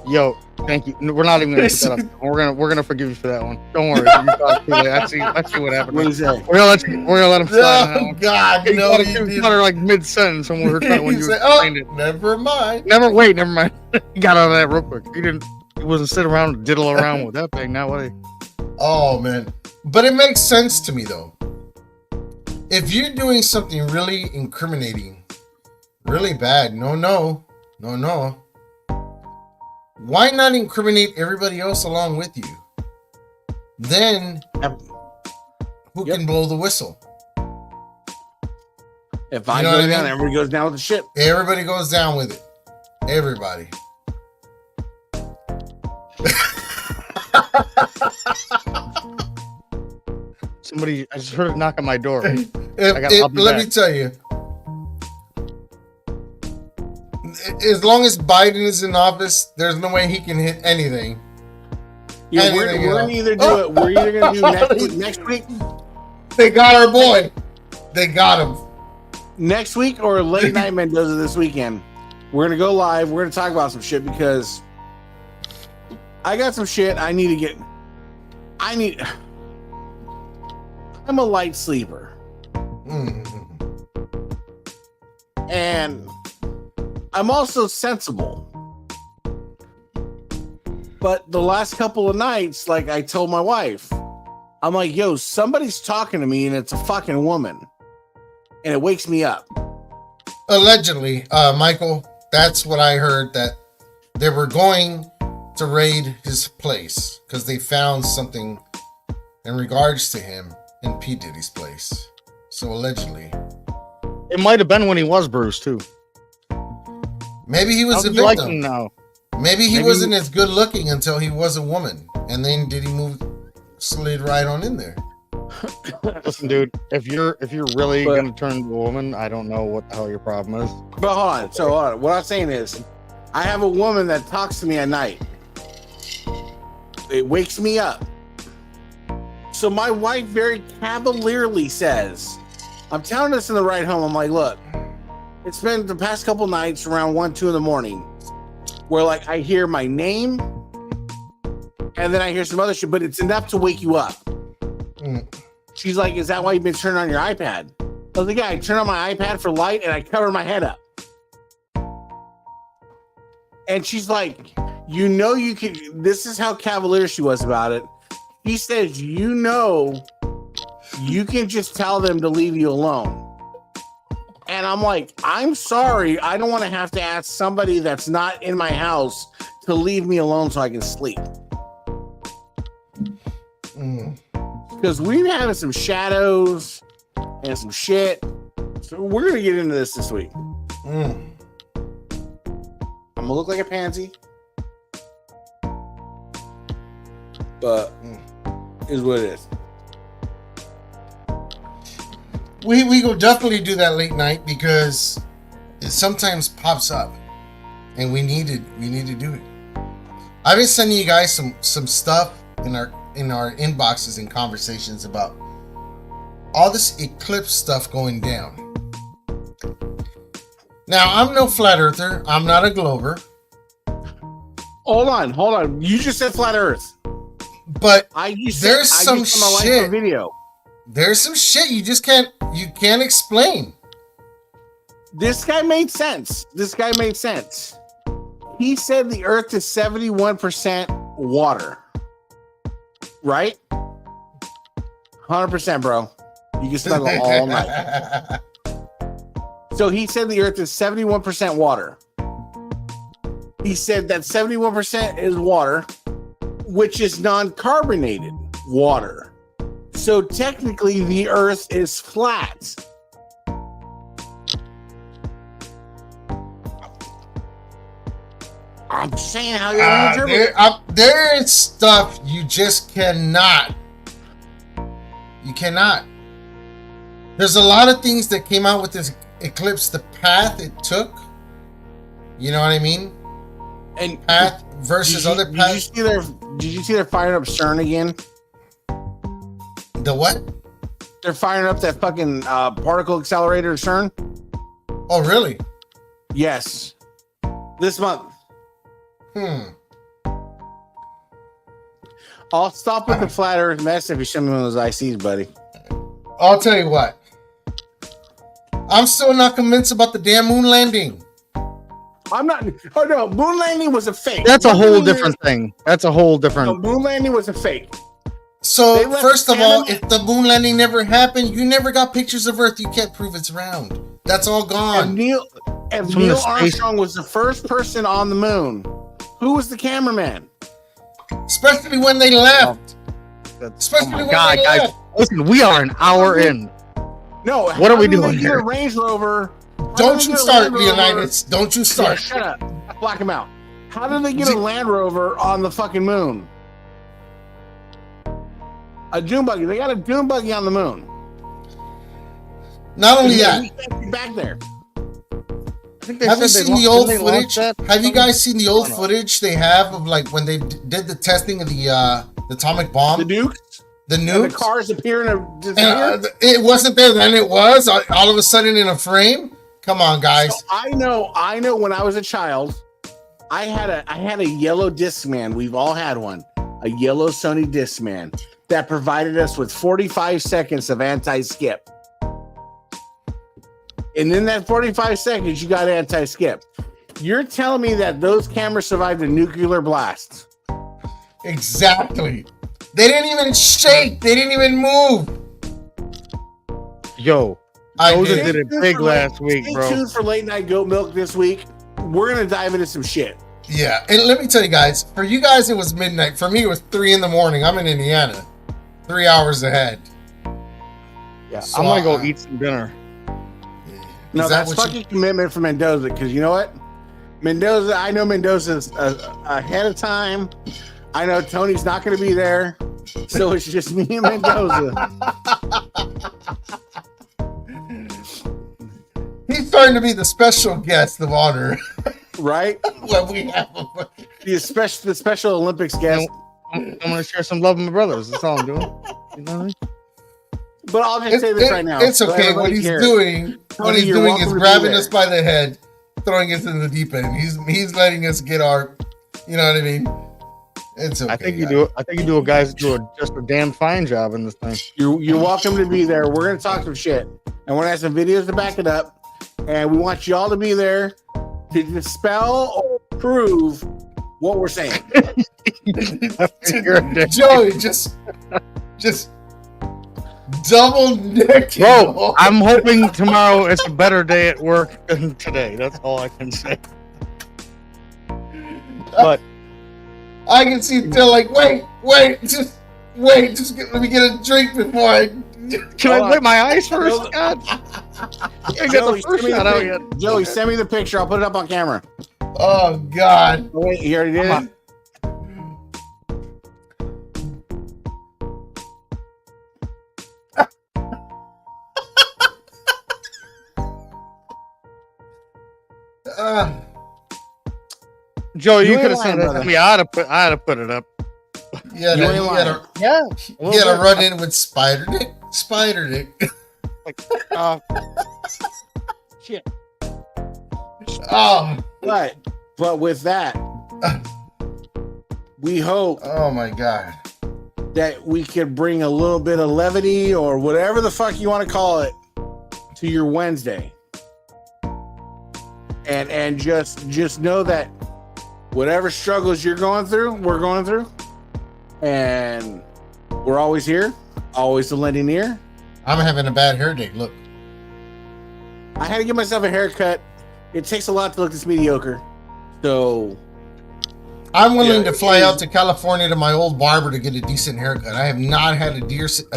yo, thank you. We're not even gonna put that up. We're gonna forgive you for that one. Don't worry. I see what happened. What is that? We're gonna let him slide. Oh God, no! You got her like mid sentence when when you explained it. Never mind. Never mind. He got out of that real quick. He wasn't sitting around and diddle around with that thing. Now what? Oh man, but it makes sense to me though. If you're doing something really incriminating, really bad, no. Why not incriminate everybody else along with you? Then, who can blow the whistle? If I go down, everybody goes down with the ship. Everybody goes down with it. Everybody. Somebody, I just heard a knock on my door. Let me tell you. As long as Biden is in office, there's no way he can hit anything. Yeah, we're gonna either do it. We're either gonna do next week. They got our boy. They got him. Next week or Late Night Mendoza this weekend. We're gonna go live. We're gonna talk about some shit because I got some shit I need to get. I'm a light sleeper. And I'm also sensible. But the last couple of nights, like I told my wife, I'm like, yo, somebody's talking to me and it's a fucking woman. And it wakes me up. Allegedly, Michael, that's what I heard, that they were going to raid his place because they found something in regards to him in P. Diddy's place. So allegedly. It might have been when he was Bruce too. Maybe he was a victim. Like him now? Maybe he wasn't as good looking until he was a woman. And then Diddy slid right on in there. Listen, dude, if you're really gonna turn to a woman, I don't know what the hell your problem is. But hold on. So what I'm saying is, I have a woman that talks to me at night. It wakes me up. So my wife very cavalierly says, I'm telling this in the ride home. I'm like, look, it's been the past couple nights around 1, 2 in the morning where like I hear my name and then I hear some other shit, but it's enough to wake you up. She's like, is that why you've been turning on your iPad? I was like, yeah, I turn on my iPad for light and I cover my head up. And she's like, you can, this is how cavalier she was about it. He says, you can just tell them to leave you alone. And I'm like, I'm sorry. I don't want to have to ask somebody that's not in my house to leave me alone so I can sleep. Because we've been having some shadows and some shit. So we're going to get into this week. I'm going to look like a pansy. But is what it is. We will definitely do that late night because it sometimes pops up and we need to do it. I've been sending you guys some stuff in our inboxes and conversations about all this eclipse stuff going down. Now, I'm no flat earther. I'm not a glober. Hold on. You just said flat earth. But there's some shit. Video. There's some shit you can't explain. This guy made sense. He said the earth is 71% water. Right? 100%, bro. You can snuggle all night. So he said the earth is 71% water. He said that 71% is water, which is non-carbonated water. So technically, the Earth is flat. I'm saying how you're there is stuff you just cannot. You cannot. There's a lot of things that came out with this eclipse. The path it took. You know what I mean? And path versus other paths. Did you see they're firing up CERN again? The what? They're firing up that fucking particle accelerator at CERN. Oh, really? Yes. This month. I'll stop with the flat Earth mess if you show me one of those ICs, buddy. I'll tell you what. I'm still not convinced about the damn moon landing. I'm not. Oh no, moon landing was a fake. That's a whole different thing. That's a whole different. No, moon landing was a fake. So first of all, if the moon landing never happened, you never got pictures of Earth. You can't prove it's round. That's all gone. Neil Armstrong was the first person on the moon. Who was the cameraman? Especially when they left. Especially when they left. Guys, listen, we are an hour in. No, what are we doing here? here? Range Rover. Don't you start, Leonidas. Don't you start. Yeah, shut up. Block him out. How did they get a Land Rover on the fucking moon? A dune buggy. They got a dune buggy on the moon. Not only that. We can't be back there. Have you seen the old footage? Have you guys seen the old footage they have of like when they did the testing of the atomic bomb? The nukes? The nukes? And the cars appear and disappear? It wasn't there then. It was all of a sudden in a frame. Come on, guys. So I know. When I was a child, I had a yellow Discman. We've all had one. A yellow Sony Discman that provided us with 45 seconds of anti-skip. And in that 45 seconds, you got anti-skip. You're telling me that those cameras survived a nuclear blast? Exactly. They didn't even shake. They didn't even move. Yo, I did it big last week, bro. Stay tuned for Late Night Goat Milk this week. We're going to dive into some shit. Yeah, and let me tell you guys, for you guys, it was midnight. For me, it was 3 in the morning. I'm in Indiana. 3 hours ahead. Yeah, so I'm going to go eat some dinner. No, that's fucking commitment for Mendoza, because you know what? Mendoza, I know Mendoza's ahead of time. I know Tony's not going to be there, so it's just me and Mendoza. He's starting to be the special guest of honor. Right? When we have the special Olympics guest. I'm going to share some love with my brothers. That's all I'm doing. You know what I mean? But I'll just say this right now. It's okay. What he's doing is grabbing us by the head, throwing us in the deep end. He's letting us get our, you know what I mean? It's okay. I think you do. I think you guys do just a damn fine job in this thing. You're welcome to be there. We're gonna talk some shit, and we're gonna have some videos to back it up. And we want y'all to be there to dispel or prove what we're saying. Joey, just double neck. Bro, I'm hoping tomorrow is a better day at work than today. That's all I can say. But I can see Phil like, wait, let me get a drink before I. Can I wipe my eyes first? God. I got the first shot out yet. Joey, send me the picture. I'll put it up on camera. Oh God! Oh, wait, you already did it. Joe, you could have sent it to me. I had to put it up. Yeah, he had to run in with Spider Dick. Like, shit. Oh, but with that, we hope. Oh my God. That we could bring a little bit of levity or whatever the fuck you want to call it to your Wednesday, and just know that whatever struggles you're going through, we're going through, and we're always here, always the lending ear. I'm having a bad hair day. Look, I had to give myself a haircut. It takes a lot to look this mediocre, so I'm willing to fly out to California to my old barber to get a decent haircut. I have not had a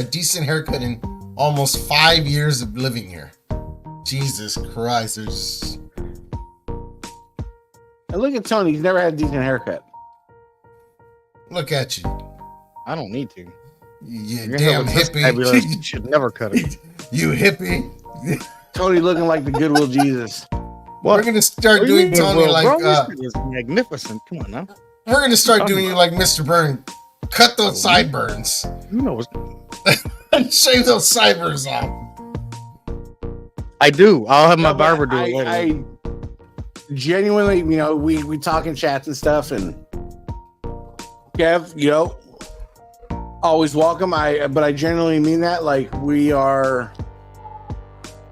decent haircut in almost 5 years of living here. Jesus Christ, there's. And look at Tony. He's never had a decent haircut. Look at you. I don't need to. You damn hippie. You should never cut it. You hippie. Tony looking like the Goodwill Jesus. What? We're gonna start doing Tony like is magnificent. Come on now. We're gonna start doing you like Mr. Byrne. Cut those sideburns. You know shave those sideburns off. I do. I'll have my barber do it later. I genuinely, we talk in chats and stuff, and Kev, always welcome. But I genuinely mean that. Like, we are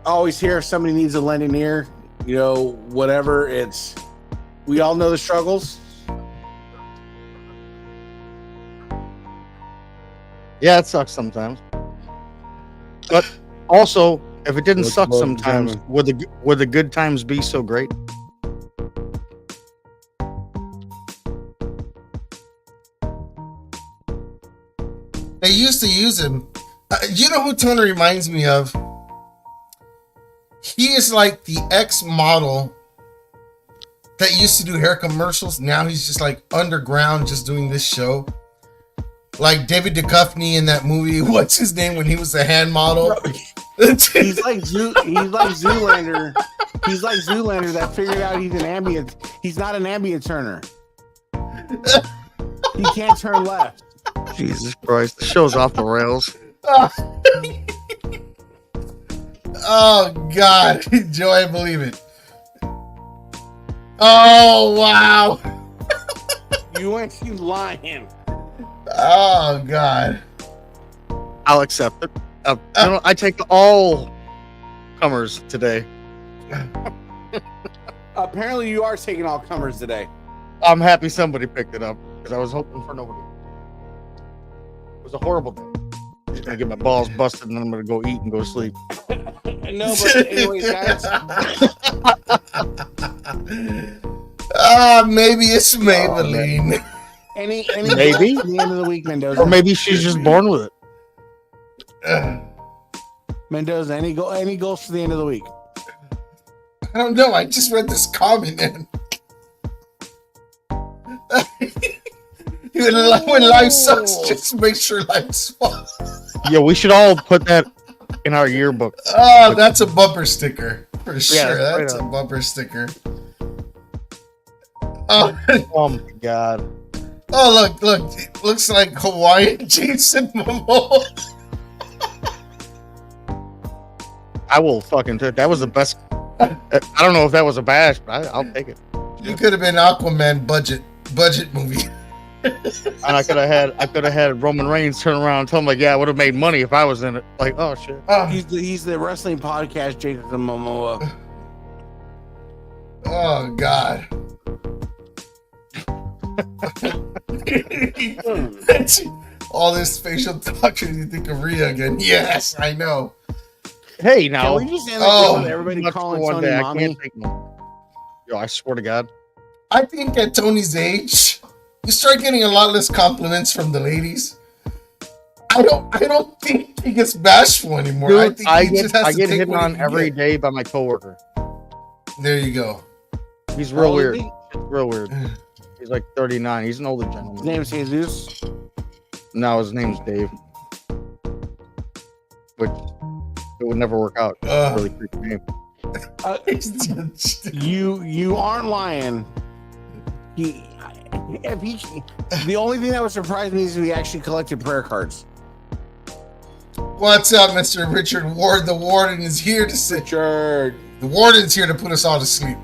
always here if somebody needs a lending ear, whatever. We all know the struggles. Yeah, it sucks sometimes. But also, if it didn't suck sometimes, would the good times be so great? They used to use him. You know who Tony reminds me of? He is like the ex-model that used to do hair commercials. Now he's just like underground, just doing this show. Like David Duchovny in that movie. What's his name when he was the hand model? He's like Zoolander. He's like Zoolander that figured out he's not an ambient turner. He can't turn left. Jesus Christ, the show's off the rails. Oh God, Joe, I believe it. Oh wow. You ain't lying. Oh God. I'll accept it. I take all comers today. Apparently, you are taking all comers today. I'm happy somebody picked it up because I was hoping for nobody. It was a horrible day. I'm just gonna get my balls busted and then I'm gonna go eat and go sleep. No, but anyways, guys. Maybe it's Maybelline. Any maybe at the end of the week, Mendoza. Or maybe she's just born with it. Mendoza, any goals for the end of the week? I don't know. I just read this comment and when life sucks, just make sure life's fun. Yeah, we should all put that in our yearbook. Oh, that's a bumper sticker for sure. Yeah, that's a bumper sticker. Oh. Oh my God. Oh, look. It looks like Hawaiian Jason Momoa. I will fucking take that. Was the best. I don't know if that was a bash, but I'll take it. You could have been Aquaman budget movie. And I could have had Roman Reigns turn around and tell him like, yeah, I would have made money if I was in it. Like, oh shit. He's the wrestling podcast Jason Momoa. Oh God. All this facial talk, you think of Rhea again? Yes, I know. Hey, now. Can we just end this with everybody calling one Tony day. Mami? I can't take no. Yo, I swear to God. I think at Tony's age, you start getting a lot less compliments from the ladies. I don't think he gets bashful anymore. Dude, I think I get hit on every day by my coworker. There you go. He's real weird. Real weird. He's like 39. He's an older gentleman. His name's Jesus. No, his name's Dave. Which it would never work out. Really creepy name. You aren't lying. The only thing that would surprise me is if he actually collected prayer cards. What's up, Mr. Richard Ward? The warden is here to sit. Richard. The warden's here to put us all to sleep.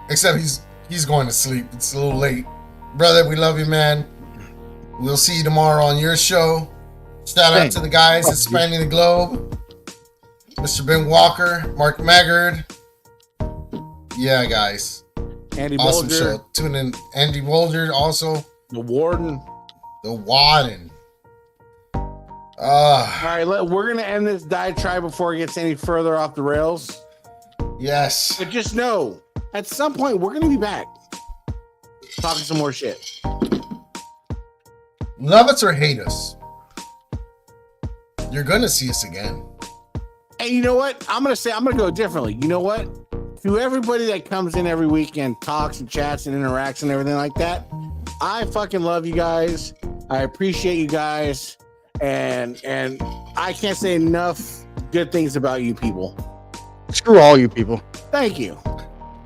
Except he's going to sleep. It's a little late. Brother, we love you, man. We'll see you tomorrow on your show. Shout out to the guys at Spanning the Globe. Mr. Ben Walker, Mark Maggard. Yeah, guys. Andy awesome Bolger. Show. Tune in. Andy Bolger also. The warden. The warden. All right, we're going to end this diatribe before it gets any further off the rails. Yes. But just know, at some point, we're going to be back. talking some more shit. Love us or hate us, you're gonna see us again. And you know what? I'm gonna go differently. You know what? To everybody that comes in every weekend, talks and chats and interacts and everything like that, I fucking love you guys. I appreciate you guys, and I can't say enough good things about you people. Screw all you people. Thank you.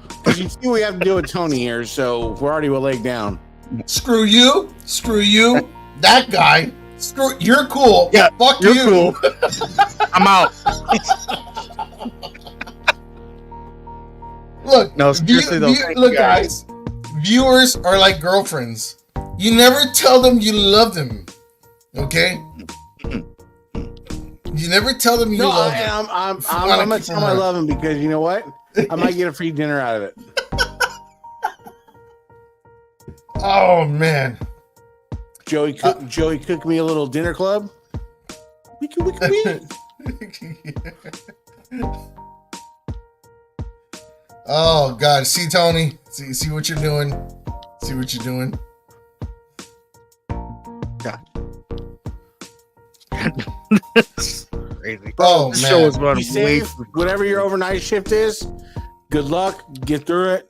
Because you see, we have to deal with Tony here, so we're already a leg down. Screw you. That guy. You're cool. Yeah, fuck you're you. Cool. I'm out. Look, no, seriously though. Look, guys. Viewers are like girlfriends. You never tell them you love them. Okay? You never tell them you love them. I'm gonna tell them I love them because you know what? I might get a free dinner out of it. Oh man. Joey cooked me a little dinner club. We. Oh God, see Tony, see what you're doing. See what you're doing. God. Crazy. Oh the man. show is running Be safe. Whatever your overnight shift is, good luck. Get through it.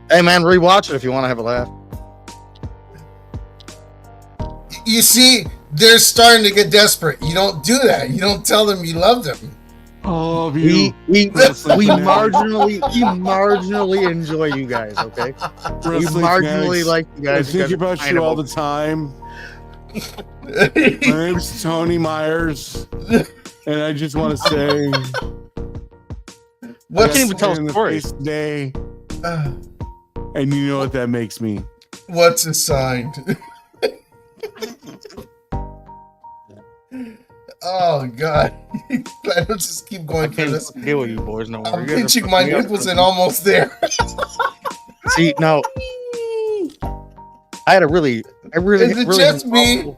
Hey man, rewatch it if you want to have a laugh. You see, they're starting to get desperate. You don't do that. You don't tell them you love them. Oh, we marginally enjoy you guys, okay? We marginally like you guys. I think about you all the time. My name's Tony Myers, and I just want to say, I can't even tell a story today, and you know what that makes me. What's a sign? Oh God! I don't just keep going through this. Deal with you boys, no more. I'm pinching my nipples and almost there. See, now I really. Is it just me,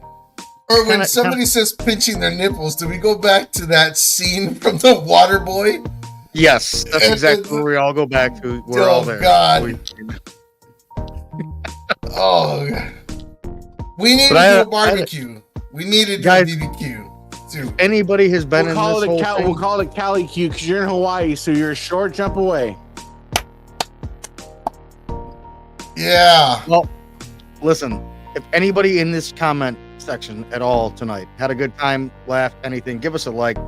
or when somebody says pinching their nipples, do we go back to that scene from The Water Boy? Yes, that's exactly where we all go back to. We're all there. God. Oh God! We need to do a barbecue. We need to do a BBQ. Too. Anybody has been in this whole thing? We'll call it Cali Q because you're in Hawaii, so you're a short jump away. Yeah. Well, listen, if anybody in this comment section at all tonight had a good time, laughed, anything, give us a like.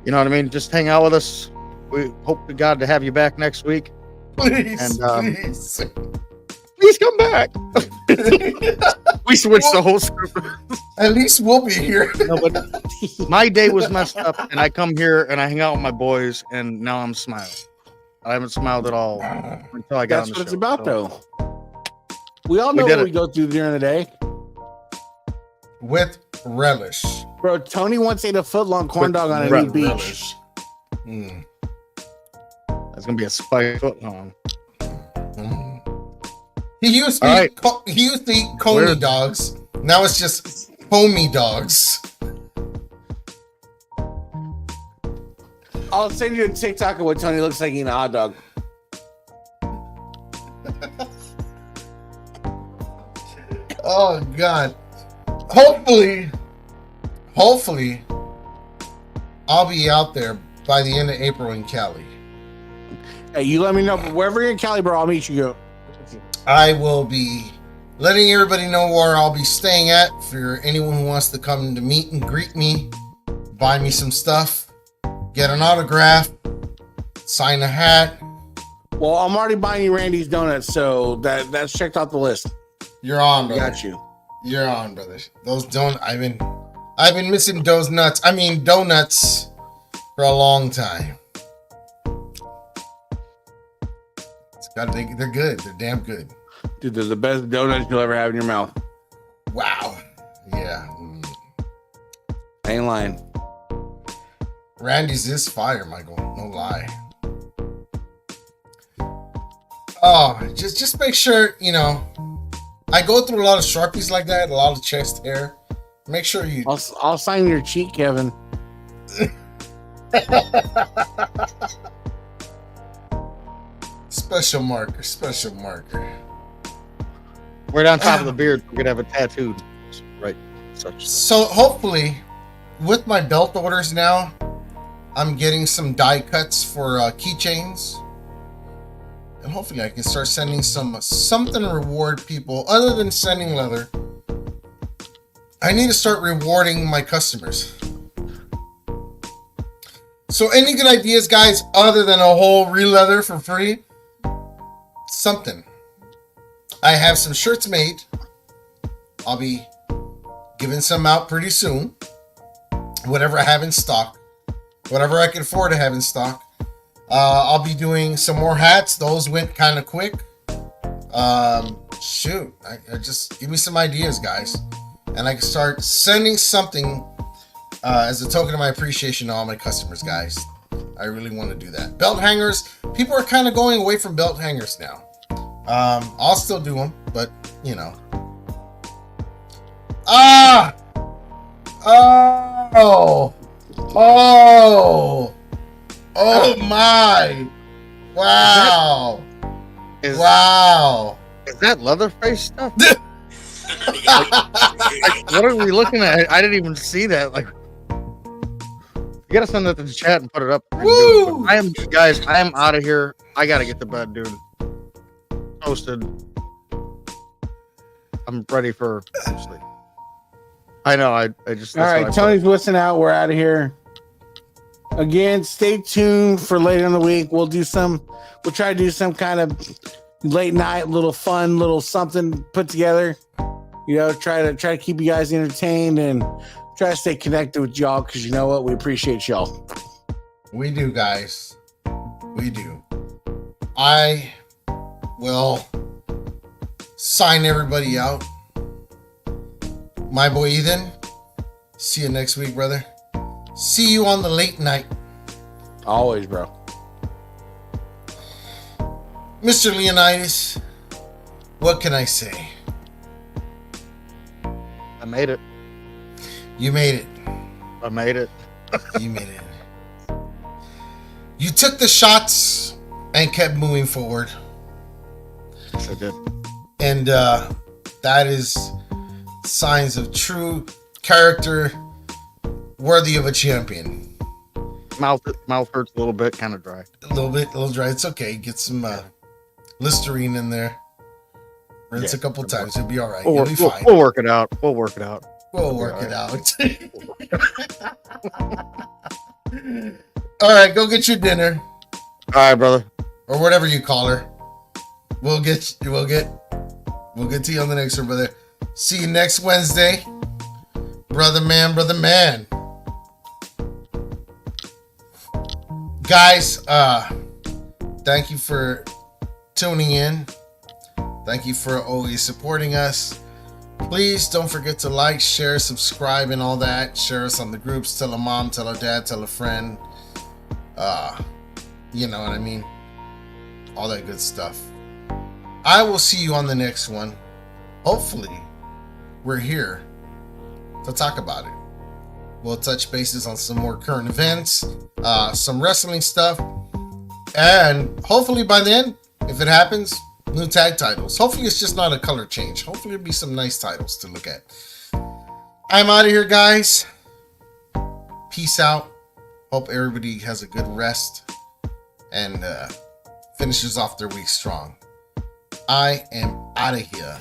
You know what I mean? Just hang out with us. We hope to God to have you back next week. Please, and, please. Please come back. We switched the whole script. At least we'll be here. No, but my day was messed up, and I come here and I hang out with my boys, and now I'm smiling. I haven't smiled at all until I got on the show. That's what it's about, though. We all know what we go through during the day. With relish. Bro, Tony once ate a foot-long corn dog on a new beach. Mm. That's going to be a spike foot-long. He used to eat Coney dogs. Now it's just homie dogs. I'll send you a TikTok of what Tony looks like eating a hot dog. Oh God. Hopefully I'll be out there by the end of April in Cali. Hey, you let me know. Wherever you're in Cali, bro, I'll meet you. I will be letting everybody know where I'll be staying at for anyone who wants to come to meet and greet me, buy me some stuff, get an autograph, sign a hat. Well, I'm already buying you Randy's donuts, so that's checked off the list. You're on, brother. Got you. You're on, brother. Those donuts. I've been missing donuts for a long time. They're good. They're damn good. Dude, they're the best donuts you'll ever have in your mouth. Wow. Yeah. I ain't lying. Randy's is fire, Michael. No lie. Oh, just make sure, I go through a lot of Sharpies like that, a lot of chest hair. Make sure you... I'll sign your cheek, Kevin. Special marker. Special marker. Right on top of the beard, we're gonna have it tattooed. Right. So hopefully, with my belt orders now, I'm getting some die cuts for keychains. And hopefully I can start sending something to reward people other than sending leather. I need to start rewarding my customers. So any good ideas, guys, other than a whole re-leather for free? Something. I have some shirts made. I'll be giving some out pretty soon. Whatever I have in stock. Whatever I can afford to have in stock. I'll be doing some more hats. Those went kind of quick. Shoot. I just give me some ideas, guys. And I can start sending something as a token of my appreciation to all my customers, guys. I really want to do that. Belt hangers. People are kind of going away from belt hangers now. I'll still do them, but you know. Oh my! Wow! Wow! Is that Leatherface stuff? What are we looking at? I didn't even see that. Like, you gotta send that to the chat and put it up. Woo! I am, guys. I am out of here. I gotta get to bed, dude. Toasted. I'm ready for sleep. I know. I just. All right, Tony's listening out. We're out of here. Again, stay tuned for later in the week. We'll try to do some kind of late night, little fun, little something put together. You know, try to keep you guys entertained and try to stay connected with y'all because you know what, we appreciate y'all. We do, guys. We do. I will sign everybody out. My boy Ethan. See you next week, brother. See you on the late night. Always, bro. Mr. Leonidas, what can I say? I made it. You made it. I made it. You made it. You took the shots and kept moving forward. Yes, I did. And that is signs of true character worthy of a champion. Mouth hurts a little bit, kind of dry. A little dry. It's okay. Get some Listerine in there. Rinse a couple times. It'll be all right. It'll be fine. We'll work it out. We'll work it out. We'll work it out. All right, go get your dinner. All right, brother. Or whatever you call her. We'll get to you on the next one, brother. See you next Wednesday. Brother man. Guys, thank you for tuning in. Thank you for always supporting us. Please don't forget to like, share, subscribe, and all that. Share us on the groups. Tell a mom, tell a dad, tell a friend. You know what I mean? All that good stuff. I will see you on the next one. Hopefully, we're here to talk about it. We'll touch bases on some more current events, some wrestling stuff, and hopefully by then, if it happens, new tag titles. Hopefully it's just not a color change. Hopefully it'll be some nice titles to look at. I'm out of here, guys. Peace out. Hope everybody has a good rest and finishes off their week strong. I am out of here.